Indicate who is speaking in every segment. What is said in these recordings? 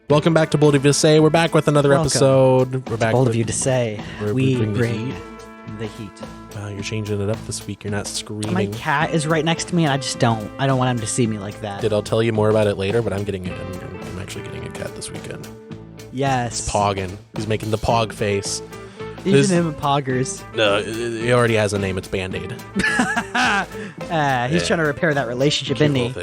Speaker 1: Welcome back to Bold of You to Say. We're back with another episode. We're back.
Speaker 2: Bold of You to Say. We bring the heat.
Speaker 1: Wow, you're changing it up this week. You're not screaming.
Speaker 2: My cat is right next to me, and I don't want him to see me like that.
Speaker 1: I'll tell you more about it later, but I'm actually getting a cat this weekend.
Speaker 2: Yes.
Speaker 1: It's Poggin. He's making the Pog face.
Speaker 2: You should name him Poggers.
Speaker 1: No, he already has a name. It's Band-Aid.
Speaker 2: He's trying to repair that relationship, isn't he?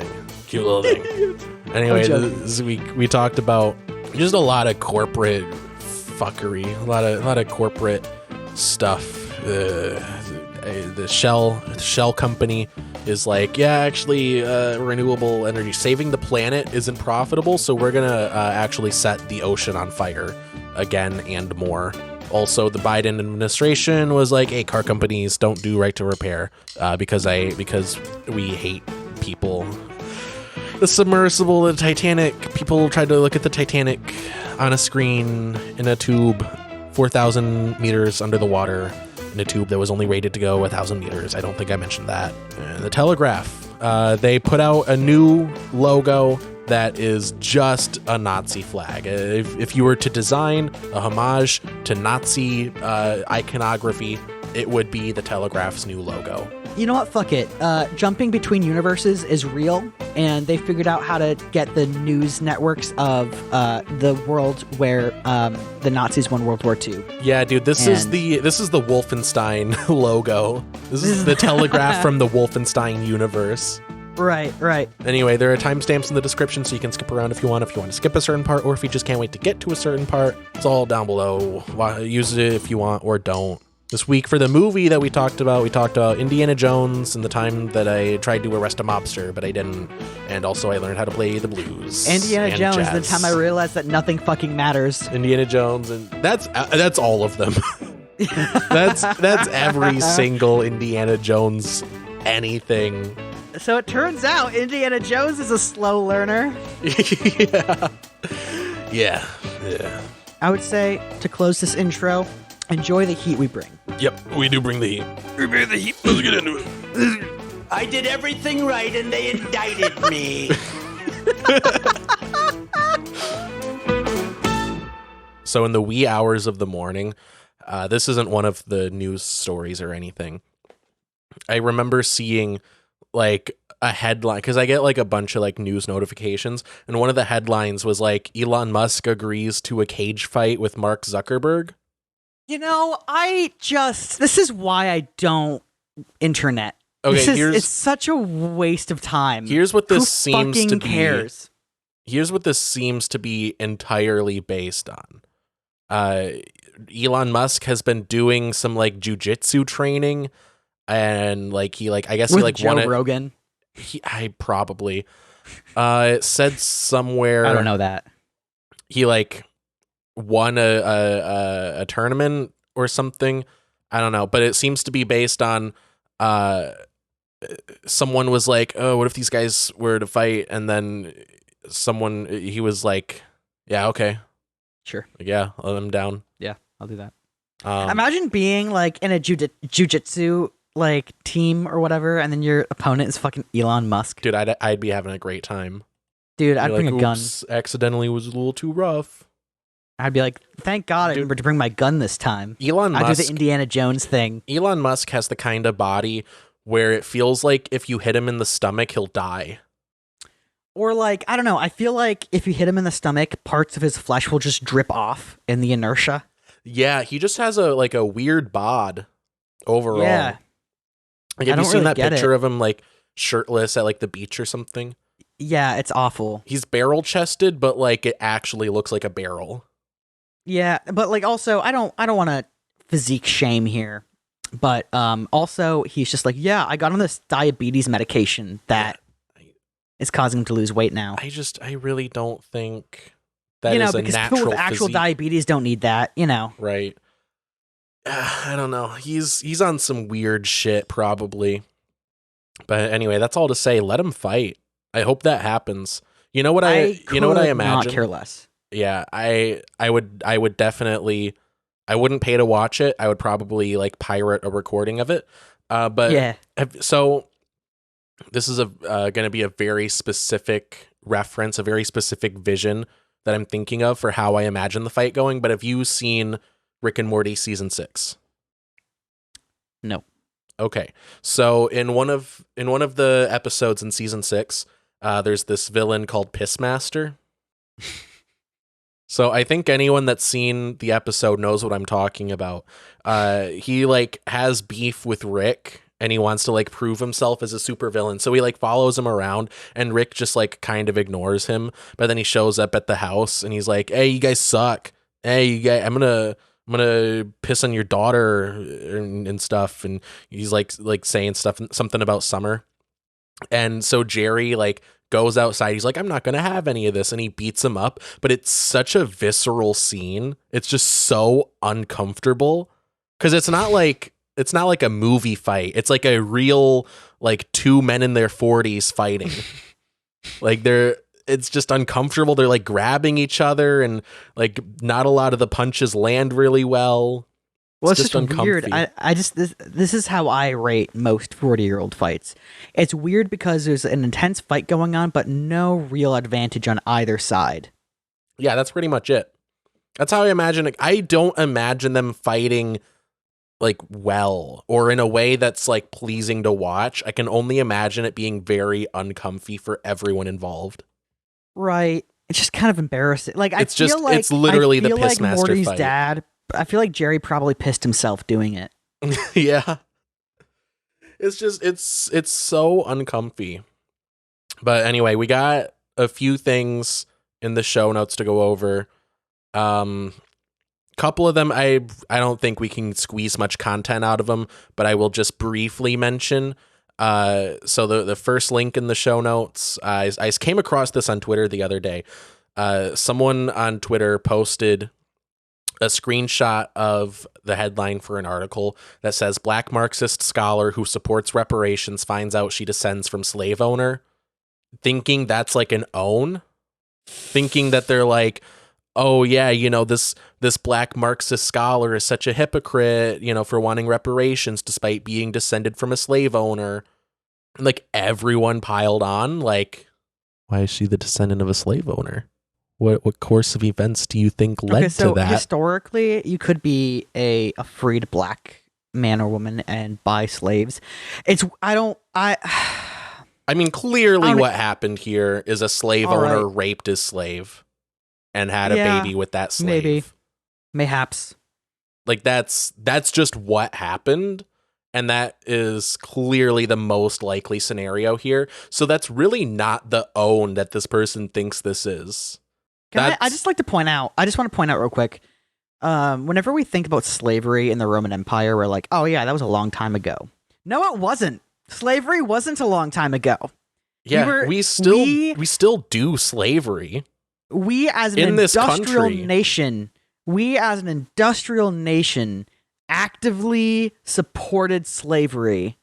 Speaker 1: Cute little thing. Anyway, this week we talked about just a lot of corporate fuckery, a lot of corporate stuff. The Shell company is like, yeah, actually, renewable energy, saving the planet isn't profitable, so we're gonna actually set the ocean on fire again and more. Also, the Biden administration was like, hey, car companies don't do right to repair because we hate people. The submersible, the Titanic, people tried to look at the Titanic on a screen in a tube 4,000 meters under the water in a tube that was only rated to go 1,000 meters. I don't think I mentioned that. The Telegraph, they put out a new logo that is just a Nazi flag. If you were to design a homage to Nazi iconography, it would be the Telegraph's new logo.
Speaker 2: You know what? Fuck it. Jumping between universes is real, and they figured out how to get the news networks of the world where the Nazis won World War II.
Speaker 1: Yeah, dude, this is the Wolfenstein logo. This is the Telegraph from the Wolfenstein universe.
Speaker 2: Right.
Speaker 1: Anyway, there are timestamps in the description, so you can skip around if you want to skip a certain part, or if you just can't wait to get to a certain part. It's all down below. Use it if you want, or don't. This week for the movie that we talked about Indiana Jones and the time that I tried to arrest a mobster, but I didn't. And also I learned how to play the blues.
Speaker 2: Indiana Jones,
Speaker 1: jazz.
Speaker 2: the time I realized that nothing fucking matters.
Speaker 1: Indiana Jones, and that's all of them. that's every single Indiana Jones anything.
Speaker 2: So it turns out Indiana Jones is a slow learner.
Speaker 1: Yeah.
Speaker 2: I would say, to close this intro, enjoy the heat we bring.
Speaker 1: Yep, we do bring the heat. We bring the heat. Let's get into it.
Speaker 3: I did everything right and they indicted me.
Speaker 1: So in the wee hours of the morning, this isn't one of the news stories or anything. I remember seeing like a headline, because I get like a bunch of like news notifications, and one of the headlines was like, Elon Musk agrees to a cage fight with Mark Zuckerberg.
Speaker 2: You know, this is why I don't internet.
Speaker 1: Okay,
Speaker 2: it's such a waste of time.
Speaker 1: Here's what this seems to be.
Speaker 2: Cares?
Speaker 1: Here's what this seems to be entirely based on. Elon Musk has been doing some like jujitsu training, and like I guess
Speaker 2: with
Speaker 1: he like
Speaker 2: Joe
Speaker 1: won
Speaker 2: Rogan.
Speaker 1: I probably it said somewhere.
Speaker 2: I don't know that
Speaker 1: he like won a tournament or something. I don't know, but it seems to be based on someone was like, oh, what if these guys were to fight, and then he was like, yeah, okay,
Speaker 2: sure,
Speaker 1: like, yeah, I'm down.
Speaker 2: Yeah, I'll do that. Imagine being like in a jujitsu like team or whatever, and then your opponent is fucking Elon Musk.
Speaker 1: Dude, I'd be having a great time.
Speaker 2: Dude, I'd bring a gun.
Speaker 1: Accidentally was a little too rough.
Speaker 2: I'd be like, thank God I remembered to bring my gun this time.
Speaker 1: Elon Musk.
Speaker 2: I do the Indiana Jones thing.
Speaker 1: Elon Musk has the kind of body where it feels like if you hit him in the stomach, he'll die.
Speaker 2: Or like, I don't know, I feel like if you hit him in the stomach, parts of his flesh will just drip off in the inertia.
Speaker 1: Yeah, he just has a weird bod overall.
Speaker 2: Yeah.
Speaker 1: Like, have you seen that picture of him like shirtless at like the beach or something?
Speaker 2: Yeah, it's awful.
Speaker 1: He's barrel chested, but like it actually looks like a barrel.
Speaker 2: Yeah, but like also I don't want to physique shame here, but also he's just like, yeah, I got on this diabetes medication that is causing him to lose weight now.
Speaker 1: I really don't think that is a
Speaker 2: because
Speaker 1: natural
Speaker 2: people with actual
Speaker 1: physique.
Speaker 2: Diabetes don't need that,
Speaker 1: Right. I don't know. He's on some weird shit probably. But anyway, that's all to say. Let him fight. I hope that happens. You know what I imagine?
Speaker 2: Not care less.
Speaker 1: Yeah, I would definitely. I wouldn't pay to watch it. I would probably like pirate a recording of it. But
Speaker 2: yeah.
Speaker 1: So this is going to be a very specific reference, a very specific vision that I'm thinking of for how I imagine the fight going. But have you seen Rick and Morty season 6?
Speaker 2: No.
Speaker 1: Okay, so in one of the episodes in season 6, there's this villain called Pissmaster. So I think anyone that's seen the episode knows what I'm talking about. He like has beef with Rick, and he wants to like prove himself as a supervillain. So he like follows him around, and Rick just like kind of ignores him. But then he shows up at the house, and he's like, "Hey, you guys suck. Hey, you guys, I'm gonna piss on your daughter and stuff." And he's like saying something about Summer. And so Jerry like goes outside. He's like, "I'm not gonna have any of this," and he beats him up. But it's such a visceral scene. It's just so uncomfortable because it's not like a movie fight. It's like a real like two men in their 40s fighting. Like it's just uncomfortable. They're like grabbing each other, and like not a lot of the punches land really well.
Speaker 2: Well, it's
Speaker 1: just
Speaker 2: just weird.
Speaker 1: uncomfy.
Speaker 2: I just this is how I rate most 40-year-old fights. It's weird because there's an intense fight going on, but no real advantage on either side.
Speaker 1: Yeah, that's pretty much it. That's how I imagine it. I don't imagine them fighting like well or in a way that's like pleasing to watch. I can only imagine it being very uncomfy for everyone involved.
Speaker 2: Right. It's just kind of embarrassing. Like
Speaker 1: It's
Speaker 2: I feel
Speaker 1: just
Speaker 2: like
Speaker 1: it's literally the
Speaker 2: I feel like
Speaker 1: Pissmaster
Speaker 2: Morty's
Speaker 1: fight.
Speaker 2: dad. I feel like Jerry probably pissed himself doing it.
Speaker 1: Yeah. It's just it's so uncomfy. But anyway, we got a few things in the show notes to go over. Couple of them I don't think we can squeeze much content out of them, but I will just briefly mention. So the first link in the show notes, I came across this on Twitter the other day. Someone on Twitter posted a screenshot of the headline for an article that says Black Marxist scholar who supports reparations finds out she descends from slave owner, thinking that's like an own, thinking that they're like, oh yeah, you know, this Black Marxist scholar is such a hypocrite, you know, for wanting reparations despite being descended from a slave owner. And like everyone piled on, like, why is she the descendant of a slave owner? What course of events do you think led to that?
Speaker 2: Historically, you could be a freed black man or woman and buy slaves. I
Speaker 1: mean, clearly what happened here is a slave owner raped his slave and had a baby with that slave.
Speaker 2: Maybe. Mayhaps.
Speaker 1: Like that's just what happened. And that is clearly the most likely scenario here. So that's really not the own that this person thinks this is.
Speaker 2: I just want to point out real quick. Whenever we think about slavery in the Roman Empire, we're like, oh yeah, that was a long time ago. No, it wasn't. Slavery wasn't a long time ago.
Speaker 1: Yeah, we still do slavery.
Speaker 2: We as an industrial nation actively supported slavery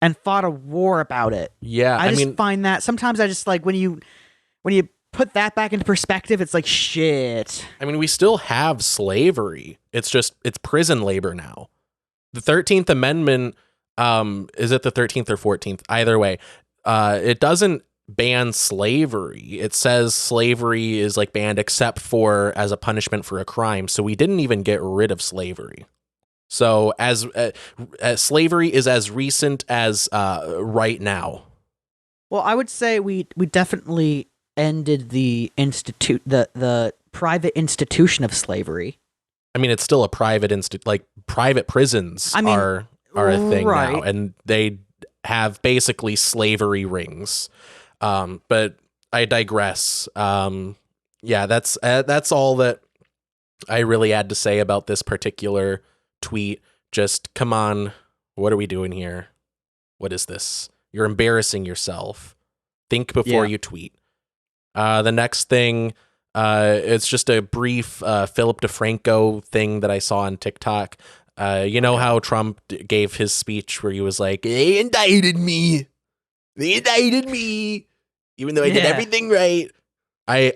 Speaker 2: and fought a war about it.
Speaker 1: Yeah,
Speaker 2: I just find that sometimes I just like when you put that back into perspective, it's like shit.
Speaker 1: I mean, we still have slavery. It's prison labor now. The 13th Amendment, is it the 13th or 14th? Either way, it doesn't ban slavery. It says slavery is like banned except for as a punishment for a crime. So we didn't even get rid of slavery. So as slavery is as recent as right now.
Speaker 2: Well, I would say we definitely ended the private institution of slavery.
Speaker 1: I mean, it's still a private private prisons are a thing now, and they have basically slavery rings. But I digress. Yeah, that's all that I really had to say about this particular tweet. Just come on, what are we doing here? What is this? You're embarrassing yourself. Think before you tweet. The next thing, it's just a brief Philip DeFranco thing that I saw on TikTok. You know how Trump gave his speech where he was like, they indicted me, even though I did everything right. I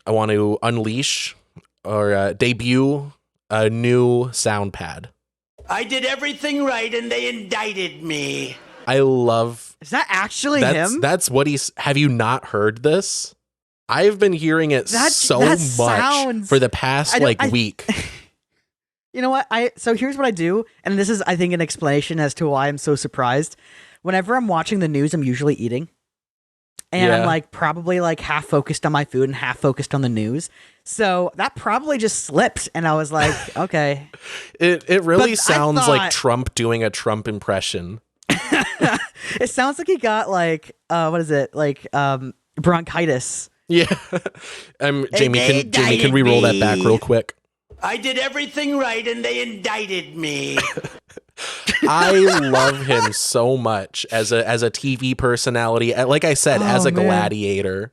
Speaker 1: want to unleash or debut a new sound pad.
Speaker 3: I did everything right and they indicted me.
Speaker 1: I love
Speaker 2: Is that actually
Speaker 1: That's
Speaker 2: him?
Speaker 1: that's what he's. Have you not heard this? I've been hearing it so much for the past week.
Speaker 2: You know what? So here's what I do, and this is, I think, an explanation as to why I'm so surprised. Whenever I'm watching the news, I'm usually eating. And I'm like probably like half focused on my food and half focused on the news. So that probably just slipped, and I was like, okay.
Speaker 1: It really sounds like Trump doing a Trump impression.
Speaker 2: It sounds like he got like what is it? Like bronchitis.
Speaker 1: Yeah. Jamie, can we roll that back real quick?
Speaker 3: I did everything right and they indicted me.
Speaker 1: I love him so much as a TV personality. Like I said, as a gladiator.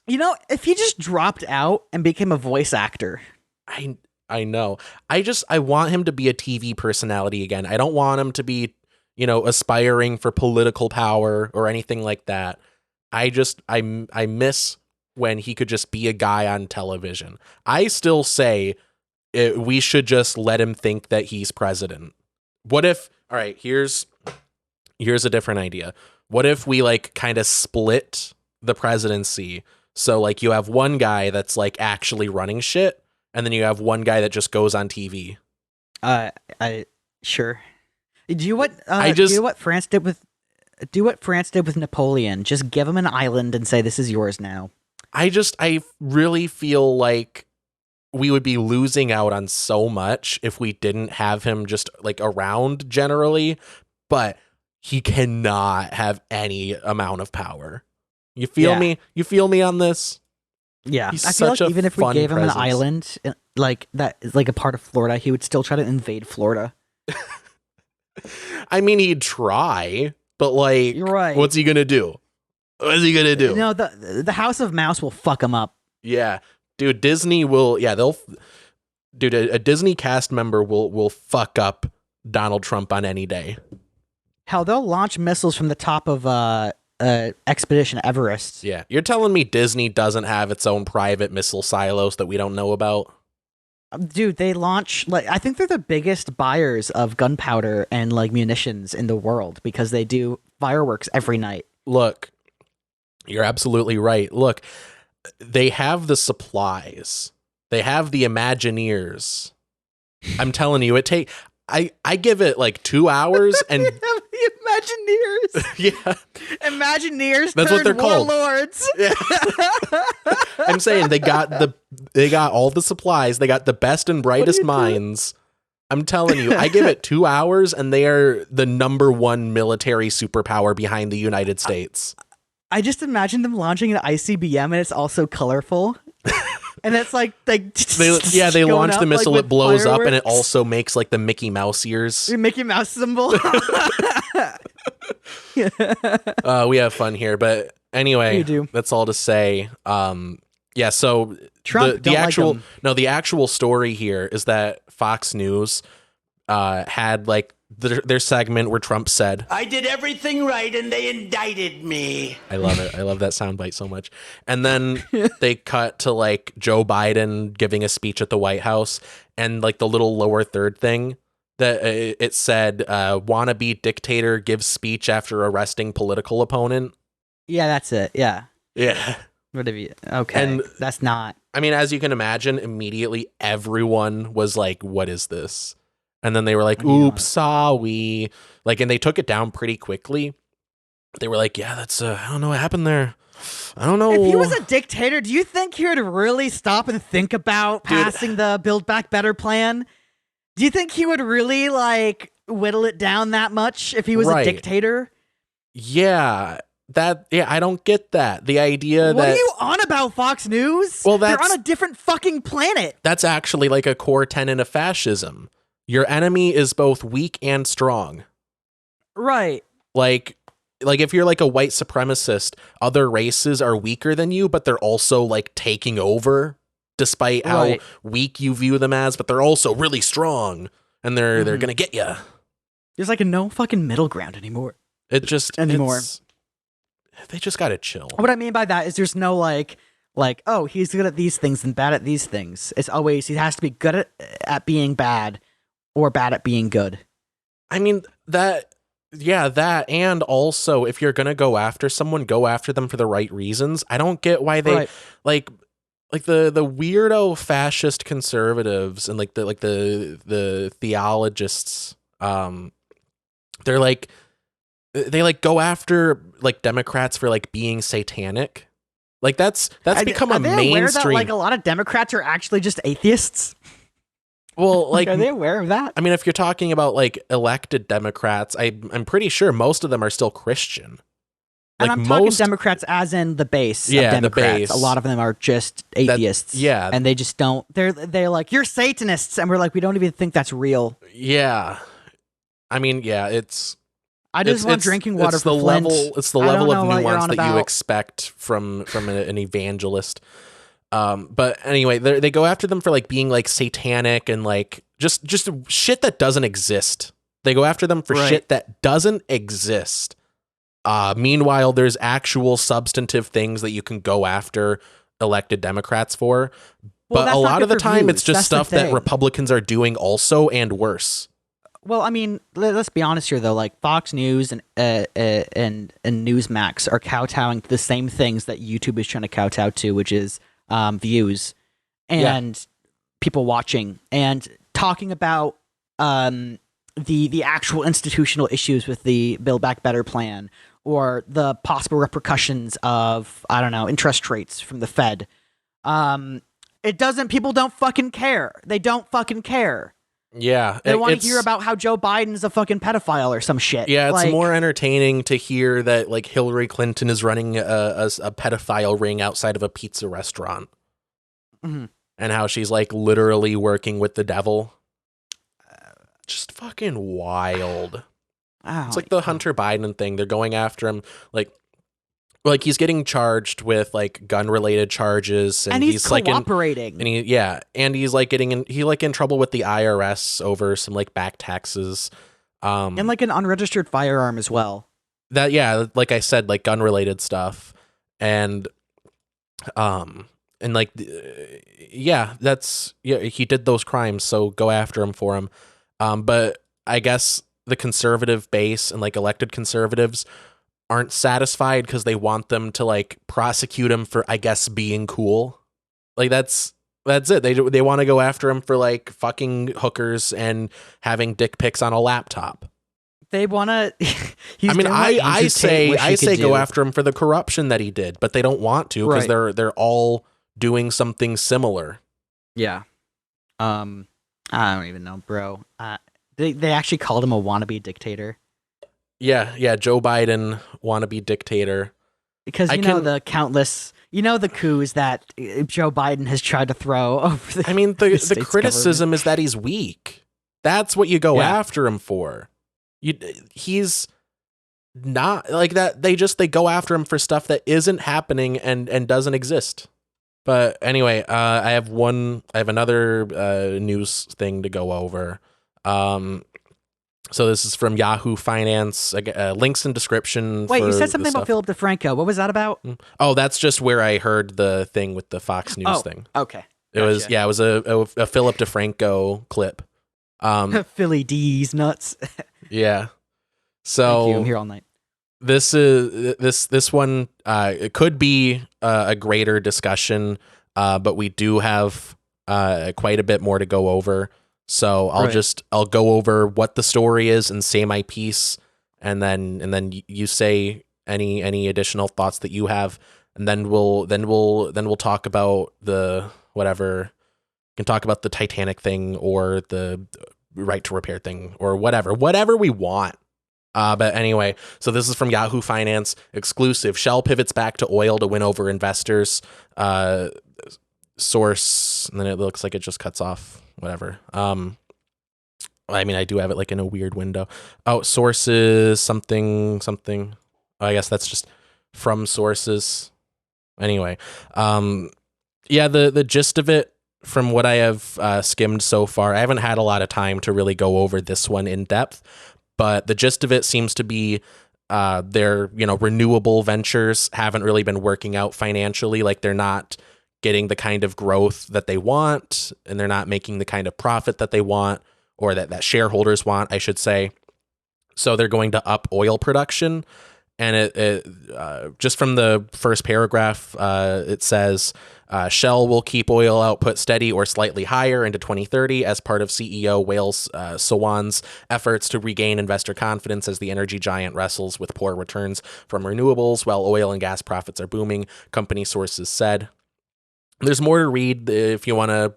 Speaker 2: You know, if he just dropped out and became a voice actor.
Speaker 1: I know. I want him to be a TV personality again. I don't want him to be, aspiring for political power or anything like that. I miss when he could just be a guy on television. I still say we should just let him think that he's president. What if, all right, here's a different idea. What if we like kind of split the presidency? So like you have one guy that's like actually running shit, and then you have one guy that just goes on TV.
Speaker 2: Sure. Do what France did with Napoleon. Just give him an island and say, this is yours now.
Speaker 1: I really feel like we would be losing out on so much if we didn't have him just like around generally, but he cannot have any amount of power. You feel me? You feel me on this?
Speaker 2: Yeah.
Speaker 1: He's
Speaker 2: I feel like even if we gave him
Speaker 1: presence.
Speaker 2: an island like that is like a part of Florida, he would still try to invade Florida.
Speaker 1: I mean, he'd try, but like,
Speaker 2: you're right.
Speaker 1: What's he gonna do? What's he gonna do?
Speaker 2: No, the House of Mouse will fuck him up.
Speaker 1: Yeah. Dude, Disney will, a Disney cast member will fuck up Donald Trump on any day.
Speaker 2: Hell, they'll launch missiles from the top of Expedition Everest.
Speaker 1: Yeah. You're telling me Disney doesn't have its own private missile silos that we don't know about?
Speaker 2: Dude, they launch, I think they're the biggest buyers of gunpowder and munitions in the world because they do fireworks every night.
Speaker 1: Look, you're absolutely right. Look, they have the supplies. They have the Imagineers. I'm telling you, I give it like 2 hours and
Speaker 2: the Imagineers.
Speaker 1: Yeah.
Speaker 2: Imagineers.
Speaker 1: That's what they're called.
Speaker 2: Warlords.
Speaker 1: Yeah. I'm saying they got all the supplies. They got the best and brightest minds. I'm telling you, I give it 2 hours and they are the #1 military superpower behind the United States.
Speaker 2: I just imagine them launching an ICBM and it's also colorful. And it's like they
Speaker 1: launch the missile, it blows
Speaker 2: fireworks.
Speaker 1: up, and it also makes like the Mickey Mouse ears.
Speaker 2: The Mickey Mouse symbol.
Speaker 1: We have fun here, but anyway,
Speaker 2: you do.
Speaker 1: That's all to say. So
Speaker 2: Trump,
Speaker 1: the actual story here is that Fox News had like their segment where Trump said,
Speaker 3: I did everything right and they indicted me.
Speaker 1: I love it. I love that soundbite so much. And then they cut to like Joe Biden giving a speech at the White House, and like the little lower third thing that it said, wannabe dictator gives speech after arresting political opponent.
Speaker 2: Yeah, that's it. Yeah.
Speaker 1: Yeah.
Speaker 2: What have you? Okay. And that's not.
Speaker 1: I mean, as you can imagine, immediately everyone was like, what is this? And then they were like, oops, sorry. Like, and they took it down pretty quickly. They were like, yeah, that's, I don't know what happened there. I don't know.
Speaker 2: If he was a dictator, do you think he would really stop and think about passing the Build Back Better plan? Do you think he would really, whittle it down that much if he was a dictator?
Speaker 1: Yeah. I don't get that. The idea
Speaker 2: what are you on about, Fox News?
Speaker 1: Well,
Speaker 2: they're on a different fucking planet.
Speaker 1: That's actually like a core tenet of fascism. Your enemy is both weak and strong.
Speaker 2: Right.
Speaker 1: Like if you're like a white supremacist, other races are weaker than you, but they're also like taking over despite how weak you view them as, but they're also really strong and they're going to get you.
Speaker 2: There's no fucking middle ground anymore.
Speaker 1: They just got to chill.
Speaker 2: What I mean by that is there's no oh, he's good at these things and bad at these things. It's always he has to be good at being bad or bad at being good.
Speaker 1: I mean, that Yeah, that, and also if you're gonna go after someone, go after them for the right reasons. I don't get why they like the weirdo fascist conservatives and the theologists. They're like they like go after like Democrats for like being satanic. Like that's become a mainstream. Aware that,
Speaker 2: like a lot of Democrats are actually just atheists?
Speaker 1: Well, like,
Speaker 2: are they aware of that?
Speaker 1: I mean, if you're talking about like elected Democrats, I'm pretty sure most of them are still Christian.
Speaker 2: Like, and I'm talking Democrats as in the base.
Speaker 1: Yeah,
Speaker 2: of Democrats.
Speaker 1: The base.
Speaker 2: A lot of them are just atheists.
Speaker 1: And
Speaker 2: they just don't. They're like, you're Satanists, and we're like, we don't even think that's real.
Speaker 1: Yeah, I mean, yeah, it's.
Speaker 2: I just want drinking water for Flint.
Speaker 1: It's the level of nuance that you expect from an evangelist. But anyway, they go after them for like being like satanic and like just shit that doesn't exist. They go after them for shit that doesn't exist. Meanwhile, there's actual substantive things that you can go after elected Democrats for. But a lot of the time, it's just stuff that Republicans are doing also and worse.
Speaker 2: Well, I mean, let's be honest here, though. Like Fox News and Newsmax are kowtowing to the same things that YouTube is trying to kowtow to, which is views and people watching and talking about the actual institutional issues with the Build Back Better plan or the possible repercussions of, I don't know, interest rates from the Fed. People don't fucking care. They don't fucking care.
Speaker 1: Yeah.
Speaker 2: They want to hear about how Joe Biden's a fucking pedophile or some shit.
Speaker 1: Yeah, it's more entertaining to hear that like Hillary Clinton is running a pedophile ring outside of a pizza restaurant.
Speaker 2: Mm-hmm.
Speaker 1: And how she's like literally working with the devil. Just fucking wild. It's like the Hunter Biden thing. They're going after him like he's getting charged with like gun related charges and he's
Speaker 2: cooperating.
Speaker 1: And he's like getting in trouble with the IRS over some like back taxes.
Speaker 2: And like an unregistered firearm as well.
Speaker 1: Like I said, like gun related stuff. And like he did those crimes, so go after him for him. But I guess the conservative base and like elected conservatives aren't satisfied because they want them to like prosecute him for, I guess, being cool. Like that's it. They want to go after him for like fucking hookers and having dick pics on a laptop.
Speaker 2: They want to.
Speaker 1: I say go after him for the corruption that he did, but they don't want to because they're all doing something similar.
Speaker 2: Yeah. I don't even know, bro. They actually called him a wannabe dictator.
Speaker 1: Yeah, Joe Biden wannabe dictator.
Speaker 2: Because the countless, the coups that Joe Biden has tried to throw over the.
Speaker 1: I mean, the criticism is that he's weak. That's what you go after him for. He's not like that. They go after him for stuff that isn't happening and doesn't exist. But anyway, I have another news thing to go over. So this is from Yahoo Finance. Links in description.
Speaker 2: Wait, you said something about Philip DeFranco. What was that about?
Speaker 1: Oh, that's just where I heard the thing with the Fox News thing.
Speaker 2: Okay.
Speaker 1: It was a Philip DeFranco clip.
Speaker 2: Philly D's nuts.
Speaker 1: Yeah. So
Speaker 2: thank you. I'm here all night.
Speaker 1: This one. It could be a greater discussion, but we do have quite a bit more to go over. So I'll go over what the story is and say my piece, and then you say any additional thoughts that you have, and then we'll talk about the whatever. We can talk about the Titanic thing or the right to repair thing or whatever we want. But anyway, so this is from Yahoo Finance exclusive. Shell pivots back to oil to win over investors. Source, and then it looks like it just cuts off. Whatever. I mean, I do have it like in a weird window. Oh, sources, something. Oh, I guess that's just from sources. Anyway, the gist of it, from what I have skimmed so far, I haven't had a lot of time to really go over this one in depth, but the gist of it seems to be their renewable ventures haven't really been working out financially. Like they're not getting the kind of growth that they want, and they're not making the kind of profit that they want, or that shareholders want, I should say. So they're going to up oil production. And it just from the first paragraph, it says Shell will keep oil output steady or slightly higher into 2030 as part of CEO Wales Sawan's efforts to regain investor confidence as the energy giant wrestles with poor returns from renewables while oil and gas profits are booming, company sources said. There's more to read if you want to,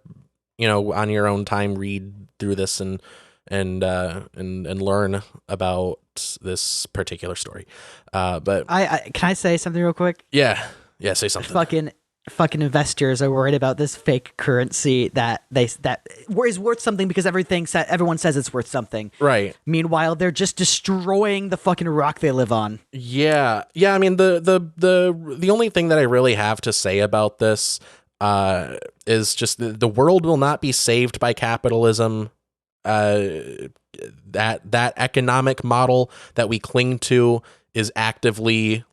Speaker 1: on your own time, read through this and learn about this particular story. But
Speaker 2: I can I say something real quick?
Speaker 1: Yeah, say something.
Speaker 2: Fucking investors are worried about this fake currency that is worth something because everyone says it's worth something.
Speaker 1: Right.
Speaker 2: Meanwhile, they're just destroying the fucking rock they live on.
Speaker 1: Yeah. I mean, the only thing that I really have to say about this is just the world will not be saved by capitalism. That economic model that we cling to is actively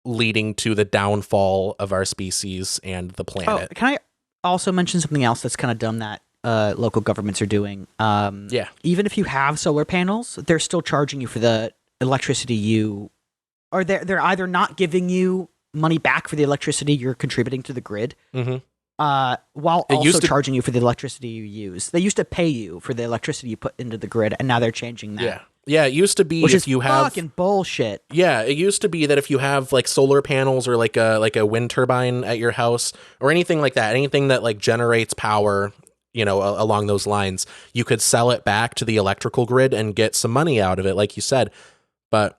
Speaker 1: leading to the downfall of our species and the planet.
Speaker 2: Oh, can I also mention something else that's kind of dumb that local governments are doing?
Speaker 1: Yeah.
Speaker 2: Even if you have solar panels, they're still charging you for the electricity or they're either not giving you money back for the electricity you're contributing to the grid, while also charging you for the electricity you use. They used to pay you for the electricity you put into the grid, and now they're changing that.
Speaker 1: Yeah, it used to be
Speaker 2: which
Speaker 1: if you have
Speaker 2: fucking bullshit.
Speaker 1: Yeah, it used to be that if you have like solar panels or like a wind turbine at your house or anything like that, anything that like generates power, along those lines, you could sell it back to the electrical grid and get some money out of it, like you said. But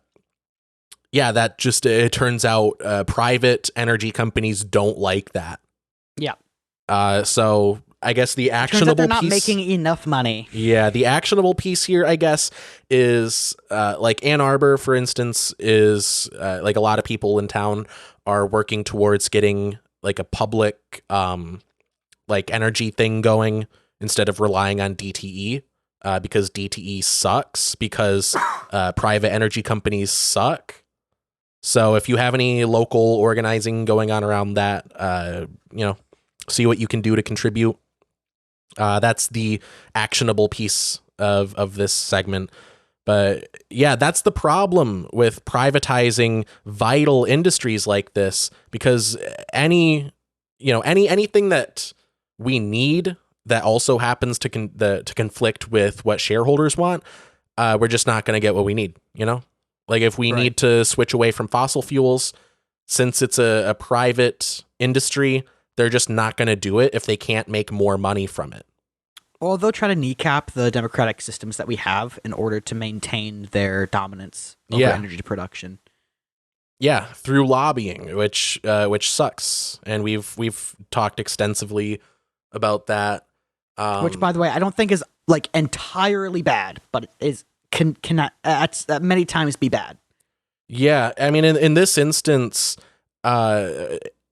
Speaker 1: yeah, that just it turns out private energy companies don't like that.
Speaker 2: Yeah.
Speaker 1: So I guess the actionable
Speaker 2: they're not
Speaker 1: piece,
Speaker 2: making enough money.
Speaker 1: Yeah, the actionable piece here, I guess, is like Ann Arbor, for instance, is like a lot of people in town are working towards getting like a public like energy thing going instead of relying on DTE because DTE sucks because private energy companies suck. So if you have any local organizing going on around that, see what you can do to contribute. That's the actionable piece of this segment. But yeah, that's the problem with privatizing vital industries like this, because anything that we need that also happens to conflict with what shareholders want, we're just not going to get what we need, Like if we need to switch away from fossil fuels, since it's a private industry, they're just not going to do it if they can't make more money from it.
Speaker 2: Well, they'll try to kneecap the democratic systems that we have in order to maintain their dominance over energy production.
Speaker 1: Yeah, through lobbying, which sucks, and we've talked extensively about that.
Speaker 2: Which, by the way, I don't think is like entirely bad, but it cannot at many times be bad.
Speaker 1: Yeah, I mean, in this instance,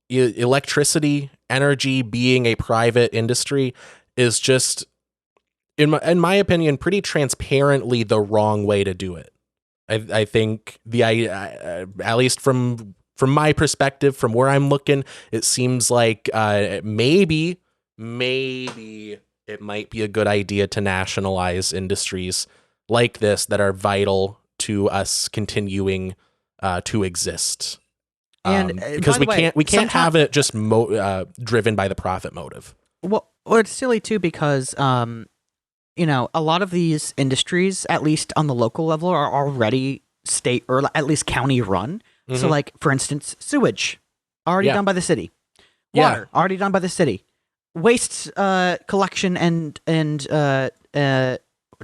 Speaker 1: electricity, energy being a private industry is just, in my opinion, pretty transparently the wrong way to do it. I think at least from my perspective, from where I'm looking, it seems like maybe it might be a good idea to nationalize industries like this that are vital to us continuing to exist.
Speaker 2: And
Speaker 1: because we can't have it just driven by the profit motive.
Speaker 2: Well, it's silly too because a lot of these industries, at least on the local level, are already state or at least county run. Mm-hmm. So, like for instance, sewage already done by the city, water already done by the city, waste collection and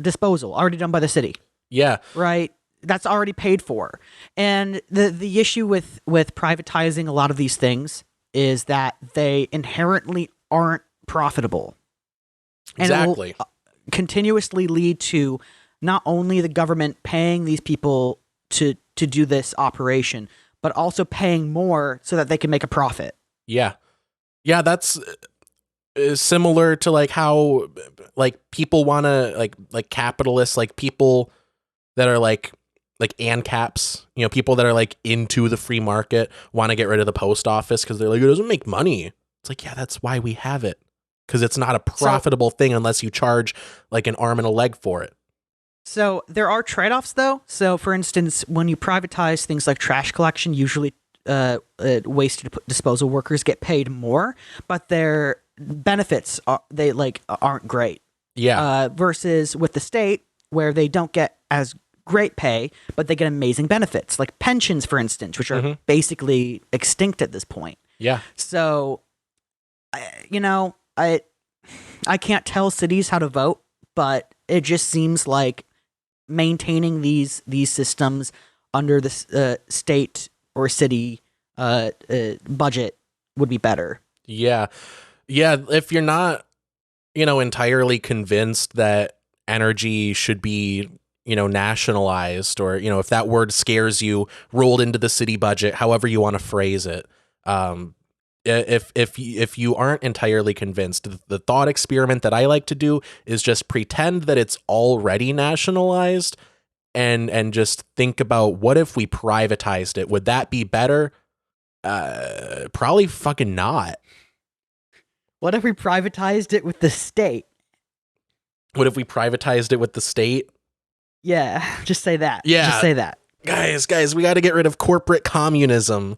Speaker 2: disposal already done by the city. Yeah, right. That's already paid for. And the issue with privatizing a lot of these things is that they inherently aren't profitable.
Speaker 1: Exactly.
Speaker 2: And it will continuously lead to not only the government paying these people to do this operation, but also paying more so that they can make a profit.
Speaker 1: Yeah. Yeah, that's similar to like how like people want to like capitalists, like people that are like ANCAPs, people that are like into the free market want to get rid of the post office because they're like, it doesn't make money. It's like, yeah, that's why we have it. Because it's not a profitable thing unless you charge like an arm and a leg for it.
Speaker 2: So there are trade-offs, though. So, for instance, when you privatize things like trash collection, usually waste disposal workers get paid more, but their benefits aren't great.
Speaker 1: Yeah.
Speaker 2: Versus with the state, where they don't get as great pay, but they get amazing benefits, like pensions, for instance, which are basically extinct at this point.
Speaker 1: Yeah.
Speaker 2: So, I can't tell cities how to vote, but it just seems like maintaining these systems under the state or city budget would be better.
Speaker 1: Yeah. If you're not, entirely convinced that energy should be, nationalized, or, if that word scares you, rolled into the city budget, however you want to phrase it. If you aren't entirely convinced, the thought experiment that I like to do is just pretend that it's already nationalized and just think about, what if we privatized it? Would that be better? Probably fucking not.
Speaker 2: What if we privatized it with the state?
Speaker 1: What if we privatized it with the state?
Speaker 2: Yeah, just say that.
Speaker 1: Yeah.
Speaker 2: Just say that.
Speaker 1: Guys, we got to get rid of corporate communism.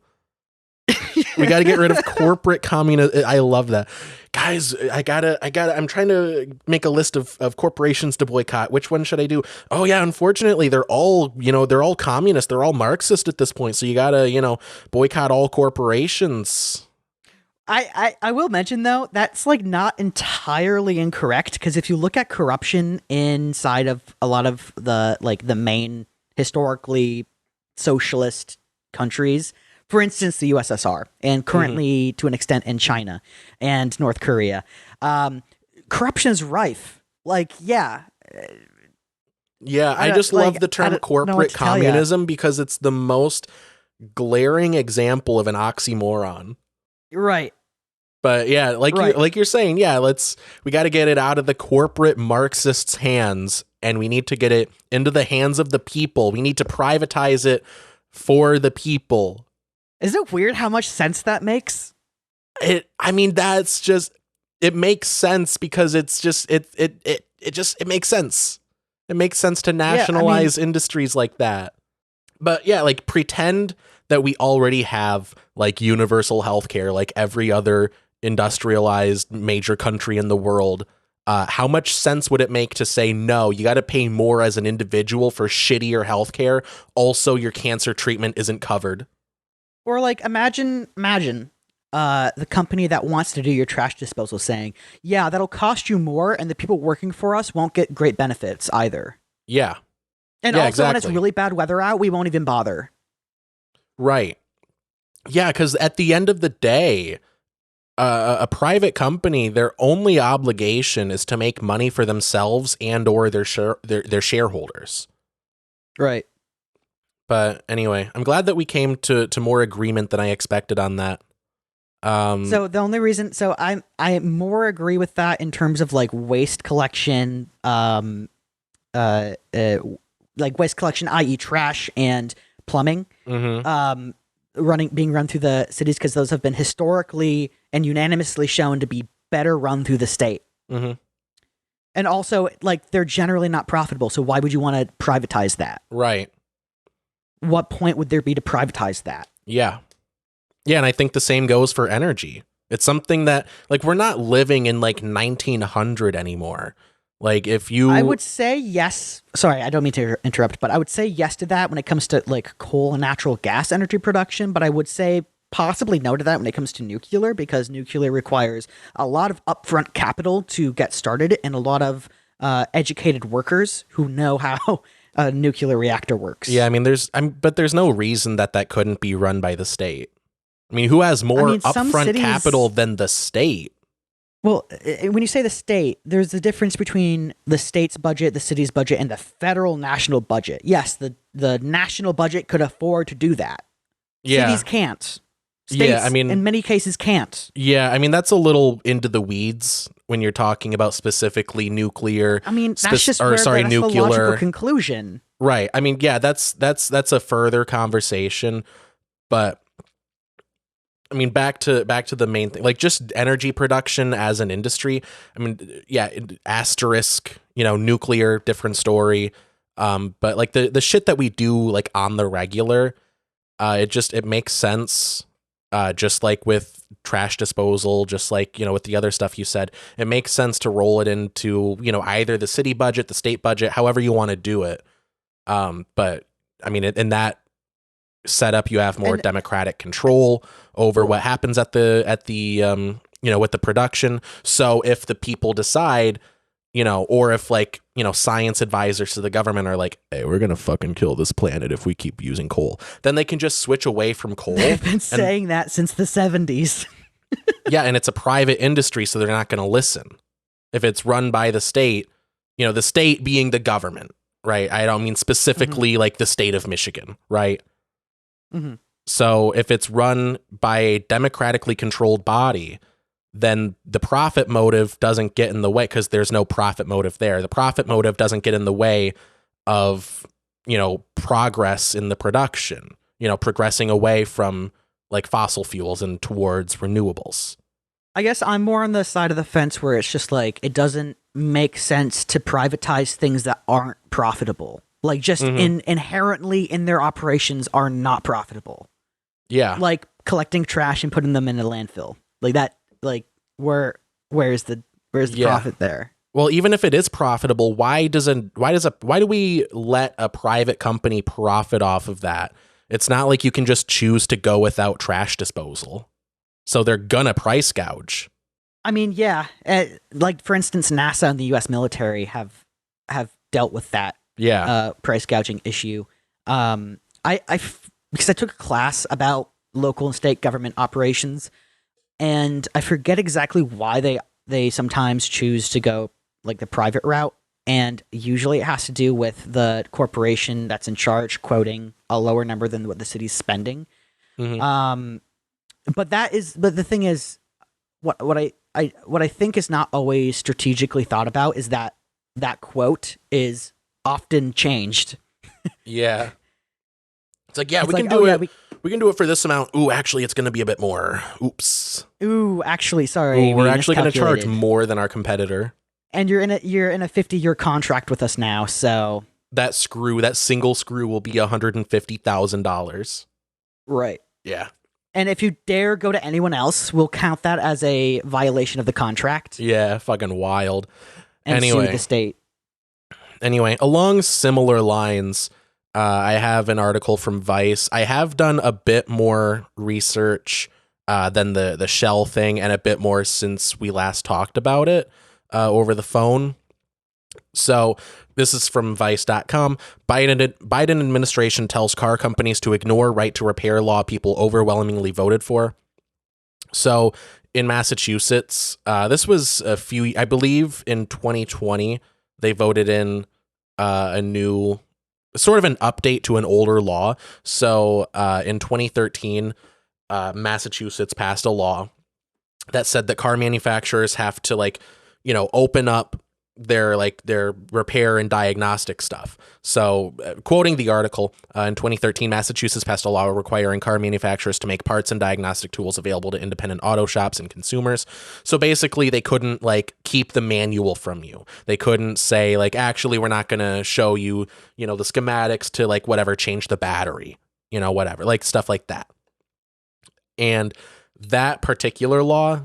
Speaker 1: We got to get rid of corporate communism. I love that. Guys, I'm trying to make a list of corporations to boycott. Which one should I do? Oh yeah, unfortunately, they're all communist. They're all Marxist at this point. So you got to, boycott all corporations.
Speaker 2: I will mention, though, that's like not entirely incorrect, because if you look at corruption inside of a lot of the main historically socialist countries, for instance, the USSR, and currently to an extent in China and North Korea, corruption is rife. Like, yeah.
Speaker 1: Yeah, I just love the term corporate communism because it's the most glaring example of an oxymoron.
Speaker 2: Right.
Speaker 1: But yeah, like you're saying, yeah, we got to get it out of the corporate Marxists' hands, and we need to get it into the hands of the people. We need to privatize it for the people.
Speaker 2: Is it weird how much sense that makes?
Speaker 1: It makes sense because it makes sense. It makes sense to nationalize industries like that. But yeah, like, pretend that we already have like universal healthcare like every other industrialized major country in the world. How much sense would it make to say, no, you got to pay more as an individual for shittier healthcare? Also, your cancer treatment isn't covered.
Speaker 2: Or like, imagine the company that wants to do your trash disposal saying, yeah, that'll cost you more, and the people working for us won't get great benefits either.
Speaker 1: Yeah.
Speaker 2: And
Speaker 1: yeah,
Speaker 2: also,
Speaker 1: exactly.
Speaker 2: When it's really bad weather out, we won't even bother.
Speaker 1: Right. Yeah, because at the end of the day, a private company, their only obligation is to make money for themselves and or their shareholders. Right. But anyway, I'm glad that we came to more agreement than I expected on that.
Speaker 2: So the only reason, I more agree with that in terms of like waste collection, like waste collection, i.e. trash and plumbing, being run through the cities, because those have been historically and unanimously shown to be better run through the state. And also, like, they're generally not profitable, so why would you want to privatize that?
Speaker 1: Right.
Speaker 2: What point would there be to privatize that?
Speaker 1: Yeah. Yeah, and I think the same goes for energy. It's something that, like, we're not living in, like, 1900 anymore. Like, I
Speaker 2: would say yes. Sorry, I don't mean to interrupt, but I would say yes to that when it comes to, like, coal and natural gas energy production, but I would say possibly no to that when it comes to nuclear, because nuclear requires a lot of upfront capital to get started and a lot of educated workers who know how a nuclear reactor works.
Speaker 1: Yeah, I mean, but there's no reason that couldn't be run by the state. I mean, who has more upfront capital than the state?
Speaker 2: Well, when you say the state, there's a difference between the state's budget, the city's budget, and the federal national budget. Yes, the national budget could afford to do that.
Speaker 1: Yeah.
Speaker 2: Cities can't. States, in many cases, can't.
Speaker 1: Yeah, I mean, that's a little into the weeds when you're talking about specifically nuclear.
Speaker 2: I mean, that's just that's the logical conclusion.
Speaker 1: Right. I mean, yeah, that's a further conversation, but I mean, back to the main thing, like just energy production as an industry. I mean, yeah, asterisk, nuclear, different story. But like the shit that we do like on the regular, it makes sense. Just like with trash disposal, just like, with the other stuff you said, it makes sense to roll it into, either the city budget, the state budget, however you want to do it. But I mean, in that setup, you have more democratic control over what happens at the with the production. So if the people decide, or if like, science advisors to the government are like, hey, we're going to fucking kill this planet if we keep using coal, then they can just switch away from coal.
Speaker 2: They've been saying that since the 70s.
Speaker 1: Yeah. And it's a private industry, so they're not going to listen. If it's run by the state, the state being the government, right? I don't mean specifically like the state of Michigan, right?
Speaker 2: Mm-hmm.
Speaker 1: So if it's run by a democratically controlled body, then the profit motive doesn't get in the way, because there's no profit motive there. The profit motive doesn't get in the way of, progress in the production, progressing away from like fossil fuels and towards renewables.
Speaker 2: I guess I'm more on the side of the fence where it's just like, it doesn't make sense to privatize things that aren't profitable. Like just inherently in their operations are not profitable.
Speaker 1: Yeah.
Speaker 2: Like collecting trash and putting them in a landfill. Like that, like where's the profit there?
Speaker 1: Well, even if it is profitable, why do we let a private company profit off of that? It's not like you can just choose to go without trash disposal. So they're gonna price gouge.
Speaker 2: I mean, yeah. Like for instance, NASA and the US military have dealt with that price gouging issue. Because I took a class about local and state government operations, and I forget exactly why they sometimes choose to go like the private route, and usually it has to do with the corporation that's in charge quoting a lower number than what the city's spending. Mm-hmm. But the thing is, what I think is not always strategically thought about is that quote is often changed.
Speaker 1: Yeah. It's like, we can do it. We can do it for this amount. Ooh, actually, it's going to be a bit more. Oops.
Speaker 2: Ooh, actually, sorry.
Speaker 1: Ooh, we're actually going to charge more than our competitor.
Speaker 2: And you're in a 50-year contract with us now, so
Speaker 1: that single screw will be $150,000.
Speaker 2: Right.
Speaker 1: Yeah.
Speaker 2: And if you dare go to anyone else, we'll count that as a violation of the contract.
Speaker 1: Yeah, fucking wild.
Speaker 2: And sue the state.
Speaker 1: Anyway, along similar lines, I have an article from Vice. I have done a bit more research than the Shell thing, and a bit more since we last talked about it over the phone. So this is from Vice.com. Biden administration tells car companies to ignore right to repair law people overwhelmingly voted for. So in Massachusetts, this was I believe in 2020, they voted in a new, sort of an update to an older law. So in 2013, Massachusetts passed a law that said that car manufacturers have to open up their repair and diagnostic stuff. So quoting the article, in 2013, Massachusetts passed a law requiring car manufacturers to make parts and diagnostic tools available to independent auto shops and consumers. So basically they couldn't keep the manual from you. They couldn't say actually, we're not going to show you, the schematics to whatever, change the battery, whatever, stuff like that. And that particular law,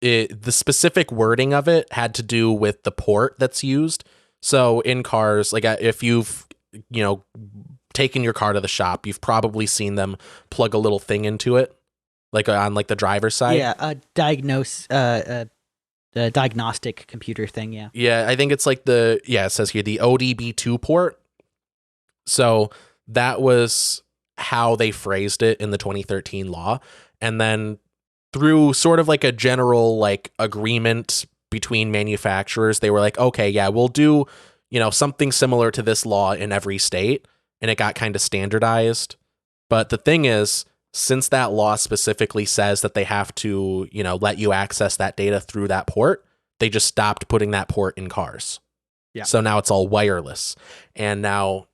Speaker 1: the specific wording of it had to do with the port that's used. So in cars, if you've, taken your car to the shop, you've probably seen them plug a little thing into it, on the driver's side.
Speaker 2: Yeah, a diagnostic computer thing, yeah.
Speaker 1: Yeah, I think it's it says here, the ODB2 port. So that was how they phrased it in the 2013 law. And then through sort of a general agreement between manufacturers, they were okay, yeah, we'll do, something similar to this law in every state. And it got kind of standardized. But the thing is, since that law specifically says that they have to, let you access that data through that port, they just stopped putting that port in cars.
Speaker 2: Yeah.
Speaker 1: So now it's all wireless. And now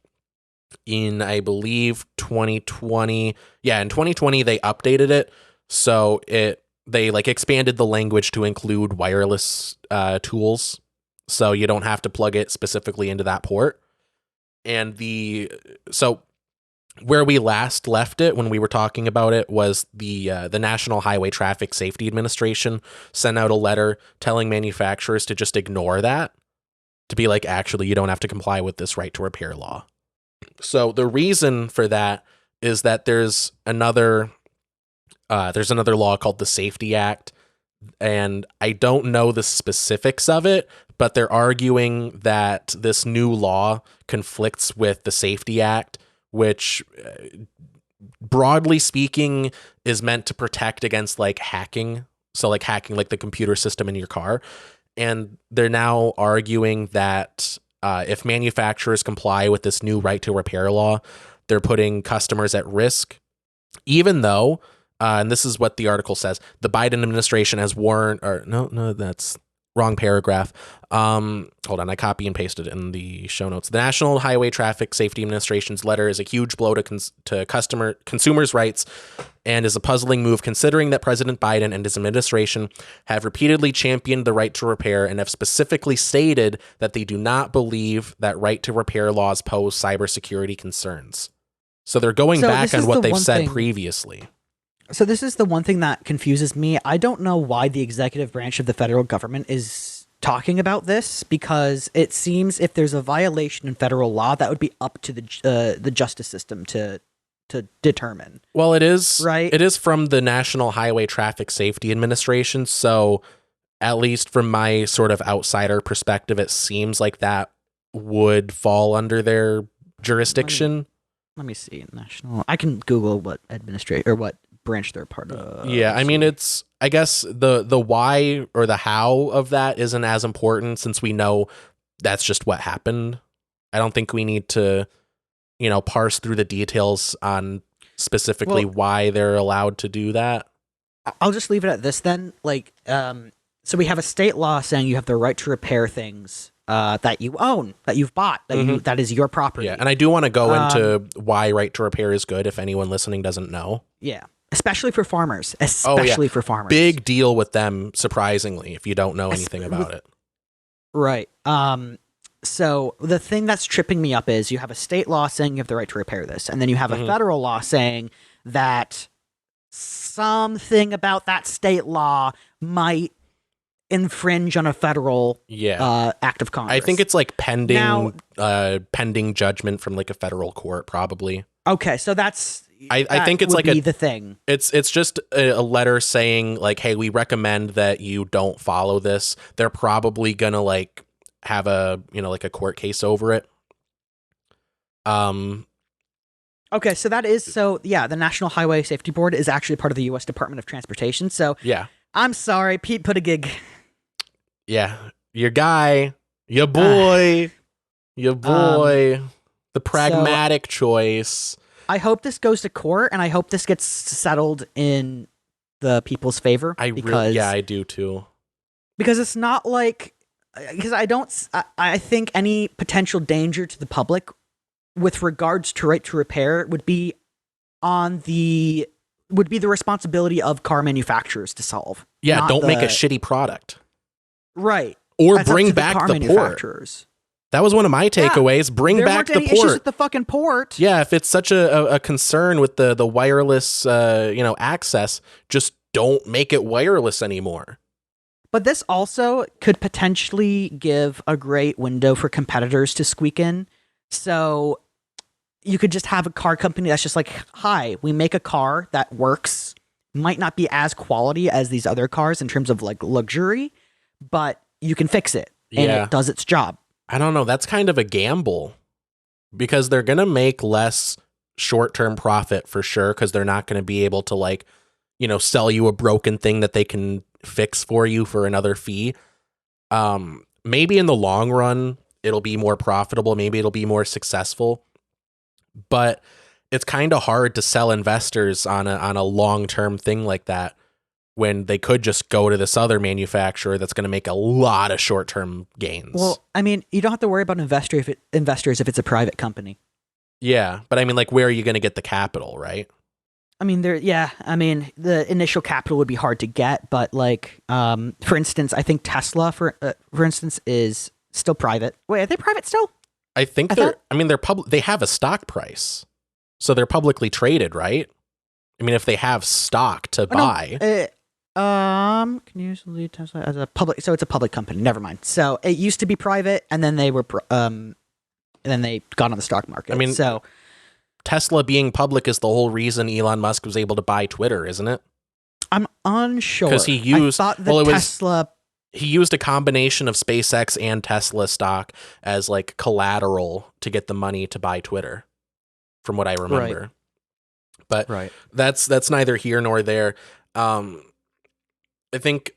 Speaker 1: in, I believe, 2020, in 2020, they updated it. So they expanded the language to include wireless tools. So you don't have to plug it specifically into that port. And so where we last left it when we were talking about it was the National Highway Traffic Safety Administration sent out a letter telling manufacturers to just ignore that, to be like, actually, you don't have to comply with this right to repair law. So the reason for that is that there's another law called the Safety Act, and I don't know the specifics of it, but they're arguing that this new law conflicts with the Safety Act, which broadly speaking is meant to protect against like hacking. So like hacking like the computer system in your car. And they're now arguing that if manufacturers comply with this new right to repair law, they're putting customers at risk, even though, and this is what the article says, the Biden administration has warned, or no, that's wrong paragraph. Hold on, I copy and pasted it in the show notes. The National Highway Traffic Safety Administration's letter is a huge blow to consumers' rights and is a puzzling move considering that President Biden and his administration have repeatedly championed the right to repair and have specifically stated that they do not believe that right to repair laws pose cybersecurity concerns. So they're going back on what they've said previously.
Speaker 2: So this is the one thing that confuses me. I don't know why the executive branch of the federal government is talking about this, because it seems if there's a violation in federal law, that would be up to the justice system to determine.
Speaker 1: Well, it is
Speaker 2: right.
Speaker 1: It is from the National Highway Traffic Safety Administration, so at least from my sort of outsider perspective, it seems like that would fall under their jurisdiction.
Speaker 2: Let me see. National. I can Google what what branch they're part of.
Speaker 1: Yeah, I mean, it's, I guess the why or the how of that isn't as important, since we know that's just what happened. I don't think we need to, parse through the details on specifically why they're allowed to do that.
Speaker 2: I'll just leave it at this then. Like, so we have a state law saying you have the right to repair things that you own, that you've bought, that is your property.
Speaker 1: Yeah, and I do want to go into why right to repair is good if anyone listening doesn't know.
Speaker 2: Yeah. Especially for farmers. For farmers.
Speaker 1: Big deal with them, surprisingly, if you don't know anything about it.
Speaker 2: Right. So the thing that's tripping me up is you have a state law saying you have the right to repair this, and then you have a federal law saying that something about that state law might infringe on a federal act of Congress.
Speaker 1: I think it's like pending judgment from like a federal court, probably.
Speaker 2: Okay, so that's...
Speaker 1: I think it's like
Speaker 2: the thing.
Speaker 1: It's just a letter saying like, hey, we recommend that you don't follow this. They're probably gonna like have a like a court case over it.
Speaker 2: Okay, so the National Highway Safety Board is actually part of the U.S. Department of Transportation. So
Speaker 1: yeah,
Speaker 2: I'm sorry, Pete Buttigieg.
Speaker 1: Yeah, your guy, your boy, the pragmatic choice.
Speaker 2: I hope this goes to court, and I hope this gets settled in the people's favor. I
Speaker 1: do too.
Speaker 2: Because it's not like, I think any potential danger to the public with regards to right to repair would be the responsibility of car manufacturers to solve.
Speaker 1: Yeah, don't make a shitty product.
Speaker 2: Right.
Speaker 1: Or bring back the port. That was one of my takeaways. Bring back the port. There weren't any issues
Speaker 2: with the fucking port.
Speaker 1: Yeah, if it's such a concern with the wireless access, just don't make it wireless anymore.
Speaker 2: But this also could potentially give a great window for competitors to squeak in. So you could just have a car company that's just like, hi, we make a car that works, might not be as quality as these other cars in terms of like luxury, but you can fix it and it does its job.
Speaker 1: I don't know. That's kind of a gamble because they're going to make less short-term profit for sure, because they're not going to be able to like, sell you a broken thing that they can fix for you for another fee. Maybe in the long run, it'll be more profitable. Maybe it'll be more successful, but it's kind of hard to sell investors on a long-term thing like that, when they could just go to this other manufacturer that's going to make a lot of short-term gains. Well,
Speaker 2: I mean, you don't have to worry about investors if it's a private company.
Speaker 1: Yeah, but I mean, like, where are you going to get the capital, right?
Speaker 2: I mean, the initial capital would be hard to get, but like, for instance, I think Tesla, for instance, is still private. Wait, are they private still?
Speaker 1: I think they're public. They have a stock price, so they're publicly traded, right? I mean, if they have stock to buy,
Speaker 2: can you use Tesla as a public? So it's a public company. Never mind. So it used to be private, and then they were, and then they got on the stock market.
Speaker 1: I mean,
Speaker 2: so
Speaker 1: Tesla being public is the whole reason Elon Musk was able to buy Twitter, isn't it?
Speaker 2: I'm unsure
Speaker 1: because he used
Speaker 2: Tesla.
Speaker 1: He used a combination of SpaceX and Tesla stock as like collateral to get the money to buy Twitter, from what I remember.
Speaker 2: Right.
Speaker 1: But that's neither here nor there. I think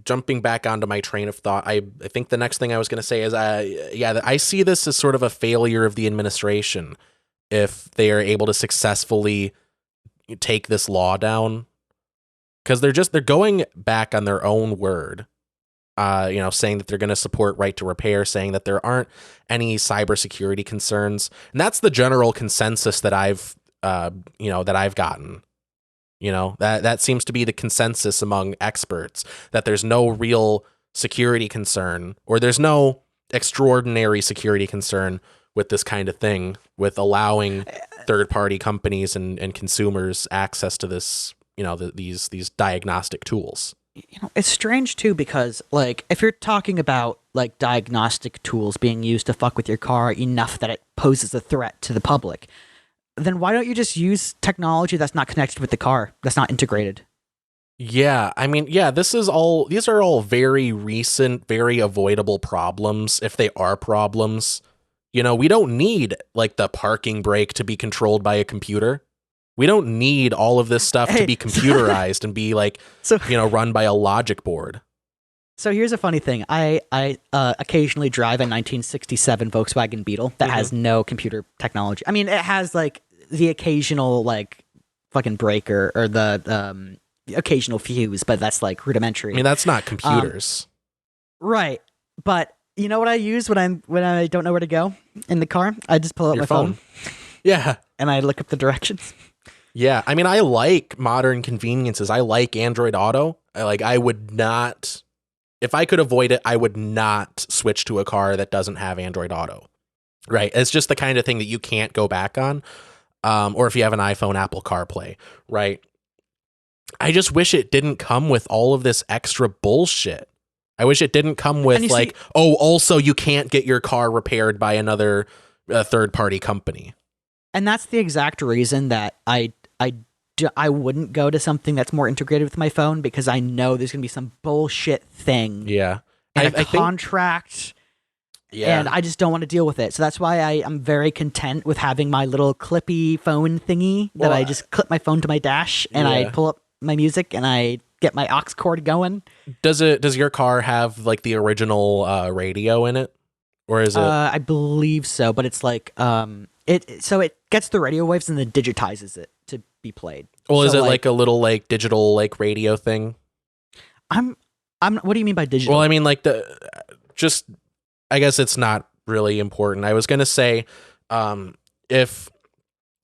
Speaker 1: jumping back onto my train of thought, I think the next thing I was going to say is, I see this as sort of a failure of the administration if they are able to successfully take this law down, because they're going back on their own word, saying that they're going to support right to repair, saying that there aren't any cybersecurity concerns, and that's the general consensus that I've gotten. That seems to be the consensus among experts, that there's no real security concern, or there's no extraordinary security concern with this kind of thing, with allowing third-party companies and consumers access to this, these diagnostic tools.
Speaker 2: It's strange too, because like if you're talking about like diagnostic tools being used to fuck with your car enough that it poses a threat to the public, then why don't you just use technology that's not connected with the car, that's not integrated?
Speaker 1: Yeah, I mean, these are all very recent, very avoidable problems, if they are problems. We don't need like the parking brake to be controlled by a computer. We don't need all of this stuff to be computerized and be like, run by a logic board.
Speaker 2: So here's a funny thing. I occasionally drive a 1967 Volkswagen Beetle that has no computer technology. I mean, it has like the occasional like fucking breaker or the occasional fuse, but that's like rudimentary.
Speaker 1: I mean, that's not computers.
Speaker 2: Right. But you know what I use when I don't know where to go in the car? I just pull out my phone.
Speaker 1: Yeah.
Speaker 2: And I look up the directions.
Speaker 1: Yeah. I mean, I like modern conveniences. I like Android Auto. I would not, if I could avoid it, I would not switch to a car that doesn't have Android Auto. Right. It's just the kind of thing that you can't go back on. Or if you have an iPhone, Apple CarPlay. Right. I just wish it didn't come with all of this extra bullshit. I wish it didn't come with also you can't get your car repaired by another third-party company.
Speaker 2: And that's the exact reason that I wouldn't go to something that's more integrated with my phone, because I know there's going to be some bullshit thing.
Speaker 1: Yeah.
Speaker 2: And a contract. Yeah. And I just don't want to deal with it. So that's why I'm very content with having my little clippy phone thingy that I just clip my phone to my dash and I pull up my music and I get my aux cord going.
Speaker 1: Does your car have like the original radio in it, or is it?
Speaker 2: I believe so, but it's like it gets the radio waves and then digitizes it to be played.
Speaker 1: Well, so is it like a little like digital like radio thing?
Speaker 2: I'm. What do you mean by digital?
Speaker 1: Well, I mean like I guess it's not really important. I was gonna say, if.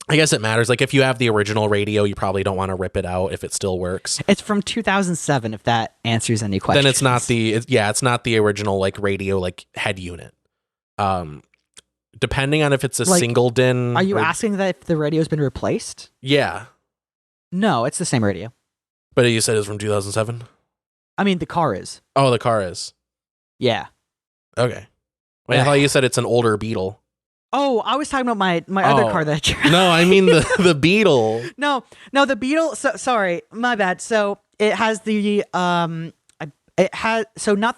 Speaker 1: I guess it matters. Like if you have the original radio, you probably don't want to rip it out if it still works.
Speaker 2: It's from 2007. If that answers any questions,
Speaker 1: then it's not it's not the original like radio like head unit. Depending on if it's a single DIN.
Speaker 2: Are you asking that if the radio's been replaced?
Speaker 1: Yeah.
Speaker 2: No, it's the same radio.
Speaker 1: But you said it's from 2007.
Speaker 2: I mean, the car is.
Speaker 1: Oh, the car is.
Speaker 2: Yeah.
Speaker 1: Okay. Wait, I thought you said it's an older Beetle.
Speaker 2: Oh, I was talking about my other car that I drive.
Speaker 1: No, I mean the Beetle.
Speaker 2: No, the Beetle. So, sorry, my bad. So it has the not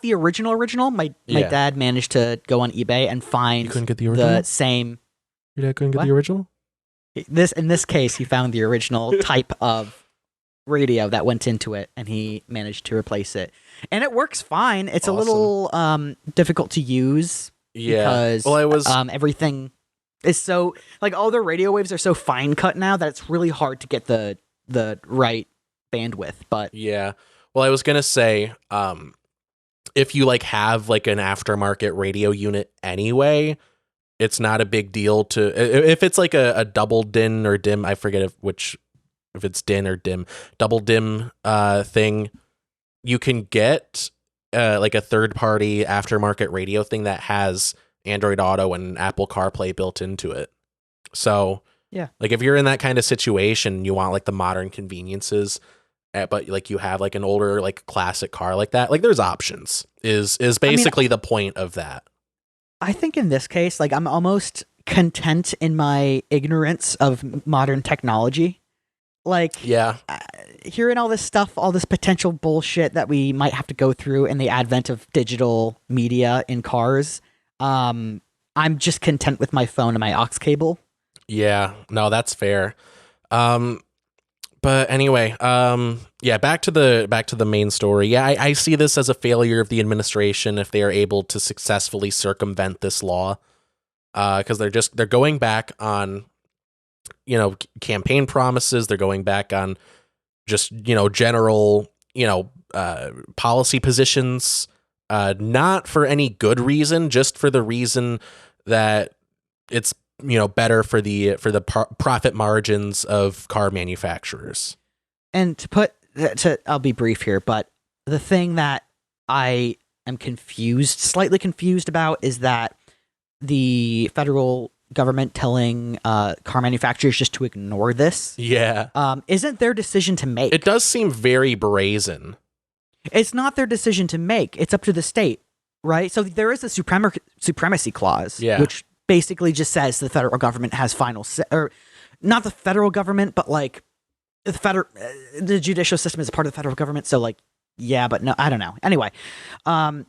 Speaker 2: the original. My dad managed to go on eBay and find.
Speaker 1: You couldn't get the original.
Speaker 2: The same.
Speaker 1: Your dad couldn't get the original.
Speaker 2: In this case, he found the original type of radio that went into it, and he managed to replace it, and it works fine. It's a little difficult to use.
Speaker 1: Yeah,
Speaker 2: because everything is so like all the radio waves are so fine cut now that it's really hard to get the right bandwidth. But
Speaker 1: yeah, well, I was gonna say, if you like have like an aftermarket radio unit anyway, it's not a big deal to if it's like a double DIN or DIM. I forget if it's DIN or DIM, double DIM thing. You can get like a third party aftermarket radio thing that has Android Auto and Apple CarPlay built into it. So
Speaker 2: Yeah.
Speaker 1: like if you're in that kind of situation, you want like the modern conveniences, but like you have like an older like classic car like that, like there's options is basically the point of that.
Speaker 2: I think in this case, like I'm almost content in my ignorance of modern technology. Like,
Speaker 1: Yeah.
Speaker 2: Hearing all this stuff, all this potential bullshit that we might have to go through in the advent of digital media in cars, I'm just content with my phone and my aux cable.
Speaker 1: Yeah, no, that's fair. But anyway, yeah, back to the main story. Yeah, I see this as a failure of the administration if they are able to successfully circumvent this law, because they're going back on, campaign promises. They're going back on just, general, policy positions, not for any good reason, just for the reason that it's, better for the profit margins of car manufacturers.
Speaker 2: And I'll be brief here, but the thing that I am slightly confused about is that the federal government telling car manufacturers just to ignore this.
Speaker 1: Yeah.
Speaker 2: Isn't their decision to make.
Speaker 1: It does seem very brazen.
Speaker 2: It's not their decision to make. It's up to the state, right? So there is a supremacy clause, which basically just says the federal government has final say, or not the federal government, but like the judicial system is a part of the federal government. So like, yeah, but no, I don't know. Anyway,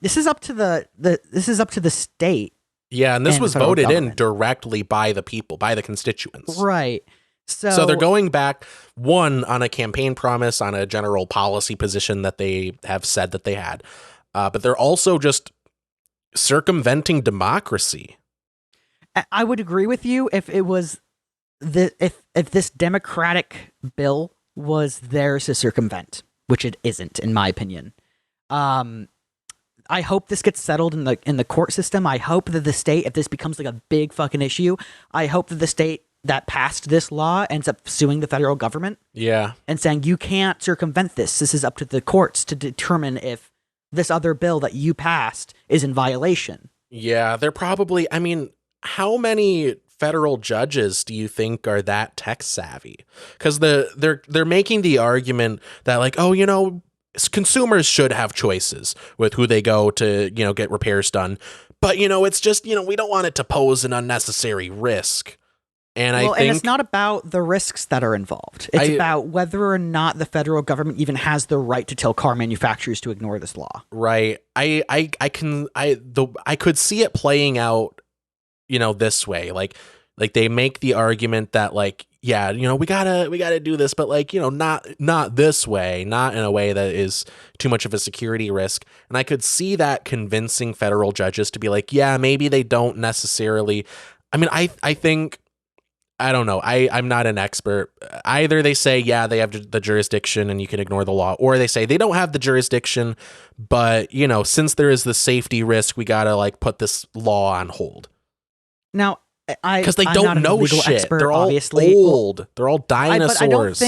Speaker 2: this is up to the state.
Speaker 1: Yeah, and this was voted in directly by the people, by the constituents.
Speaker 2: Right.
Speaker 1: So they're going back, one, on a campaign promise, on a general policy position that they have said that they had. But they're also just circumventing democracy.
Speaker 2: I would agree with you if it was if this democratic bill was theirs to circumvent, which it isn't, in my opinion. I hope this gets settled in the court system. I hope that the state, if this becomes like a big fucking issue, I hope that the state that passed this law ends up suing the federal government.
Speaker 1: Yeah. And
Speaker 2: saying you can't circumvent this. This is up to the courts to determine if this other bill that you passed is in violation.
Speaker 1: Yeah, they're probably, I mean, how many federal judges do you think are that tech savvy? Because they're making the argument that like, oh, consumers should have choices with who they go to, get repairs done. But, it's just, we don't want it to pose an unnecessary risk. And I think,
Speaker 2: and it's not about the risks that are involved. It's about whether or not the federal government even has the right to tell car manufacturers to ignore this law.
Speaker 1: Right. I could see it playing out, this way. Like they make the argument that like, yeah, we gotta do this, but like, not this way, not in a way that is too much of a security risk. And I could see that convincing federal judges to be like, yeah, maybe they don't necessarily. I mean, I think, I don't know. I'm not an expert. Either they say, yeah, they have the jurisdiction and you can ignore the law, or they say they don't have the jurisdiction, but, since there is the safety risk, we got to like put this law on hold.
Speaker 2: Now,
Speaker 1: because they don't know shit.
Speaker 2: Expert,
Speaker 1: they're all
Speaker 2: obviously.
Speaker 1: old. They're all dinosaurs.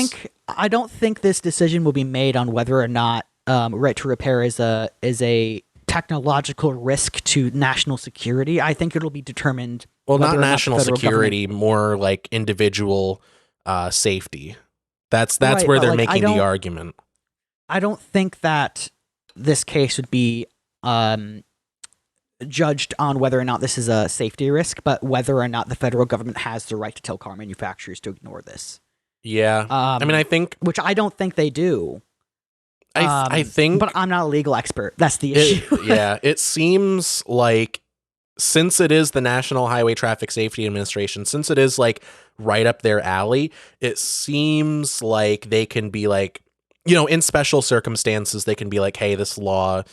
Speaker 2: I don't think this decision will be made on whether or not right to repair is a technological risk to national security. I think it'll be determined.
Speaker 1: Well, not national security, more like individual safety. That's right, where they're like, making the argument.
Speaker 2: I don't think that this case would be judged on whether or not this is a safety risk, but whether or not the federal government has the right to tell car manufacturers to ignore this.
Speaker 1: Yeah. I mean, I think...
Speaker 2: Which I don't think they do.
Speaker 1: I think...
Speaker 2: But I'm not a legal expert. That's the issue.
Speaker 1: Yeah. It seems like, since it is the National Highway Traffic Safety Administration, since it is like right up their alley, it seems like they can be like, in special circumstances, they can be like, hey, this law...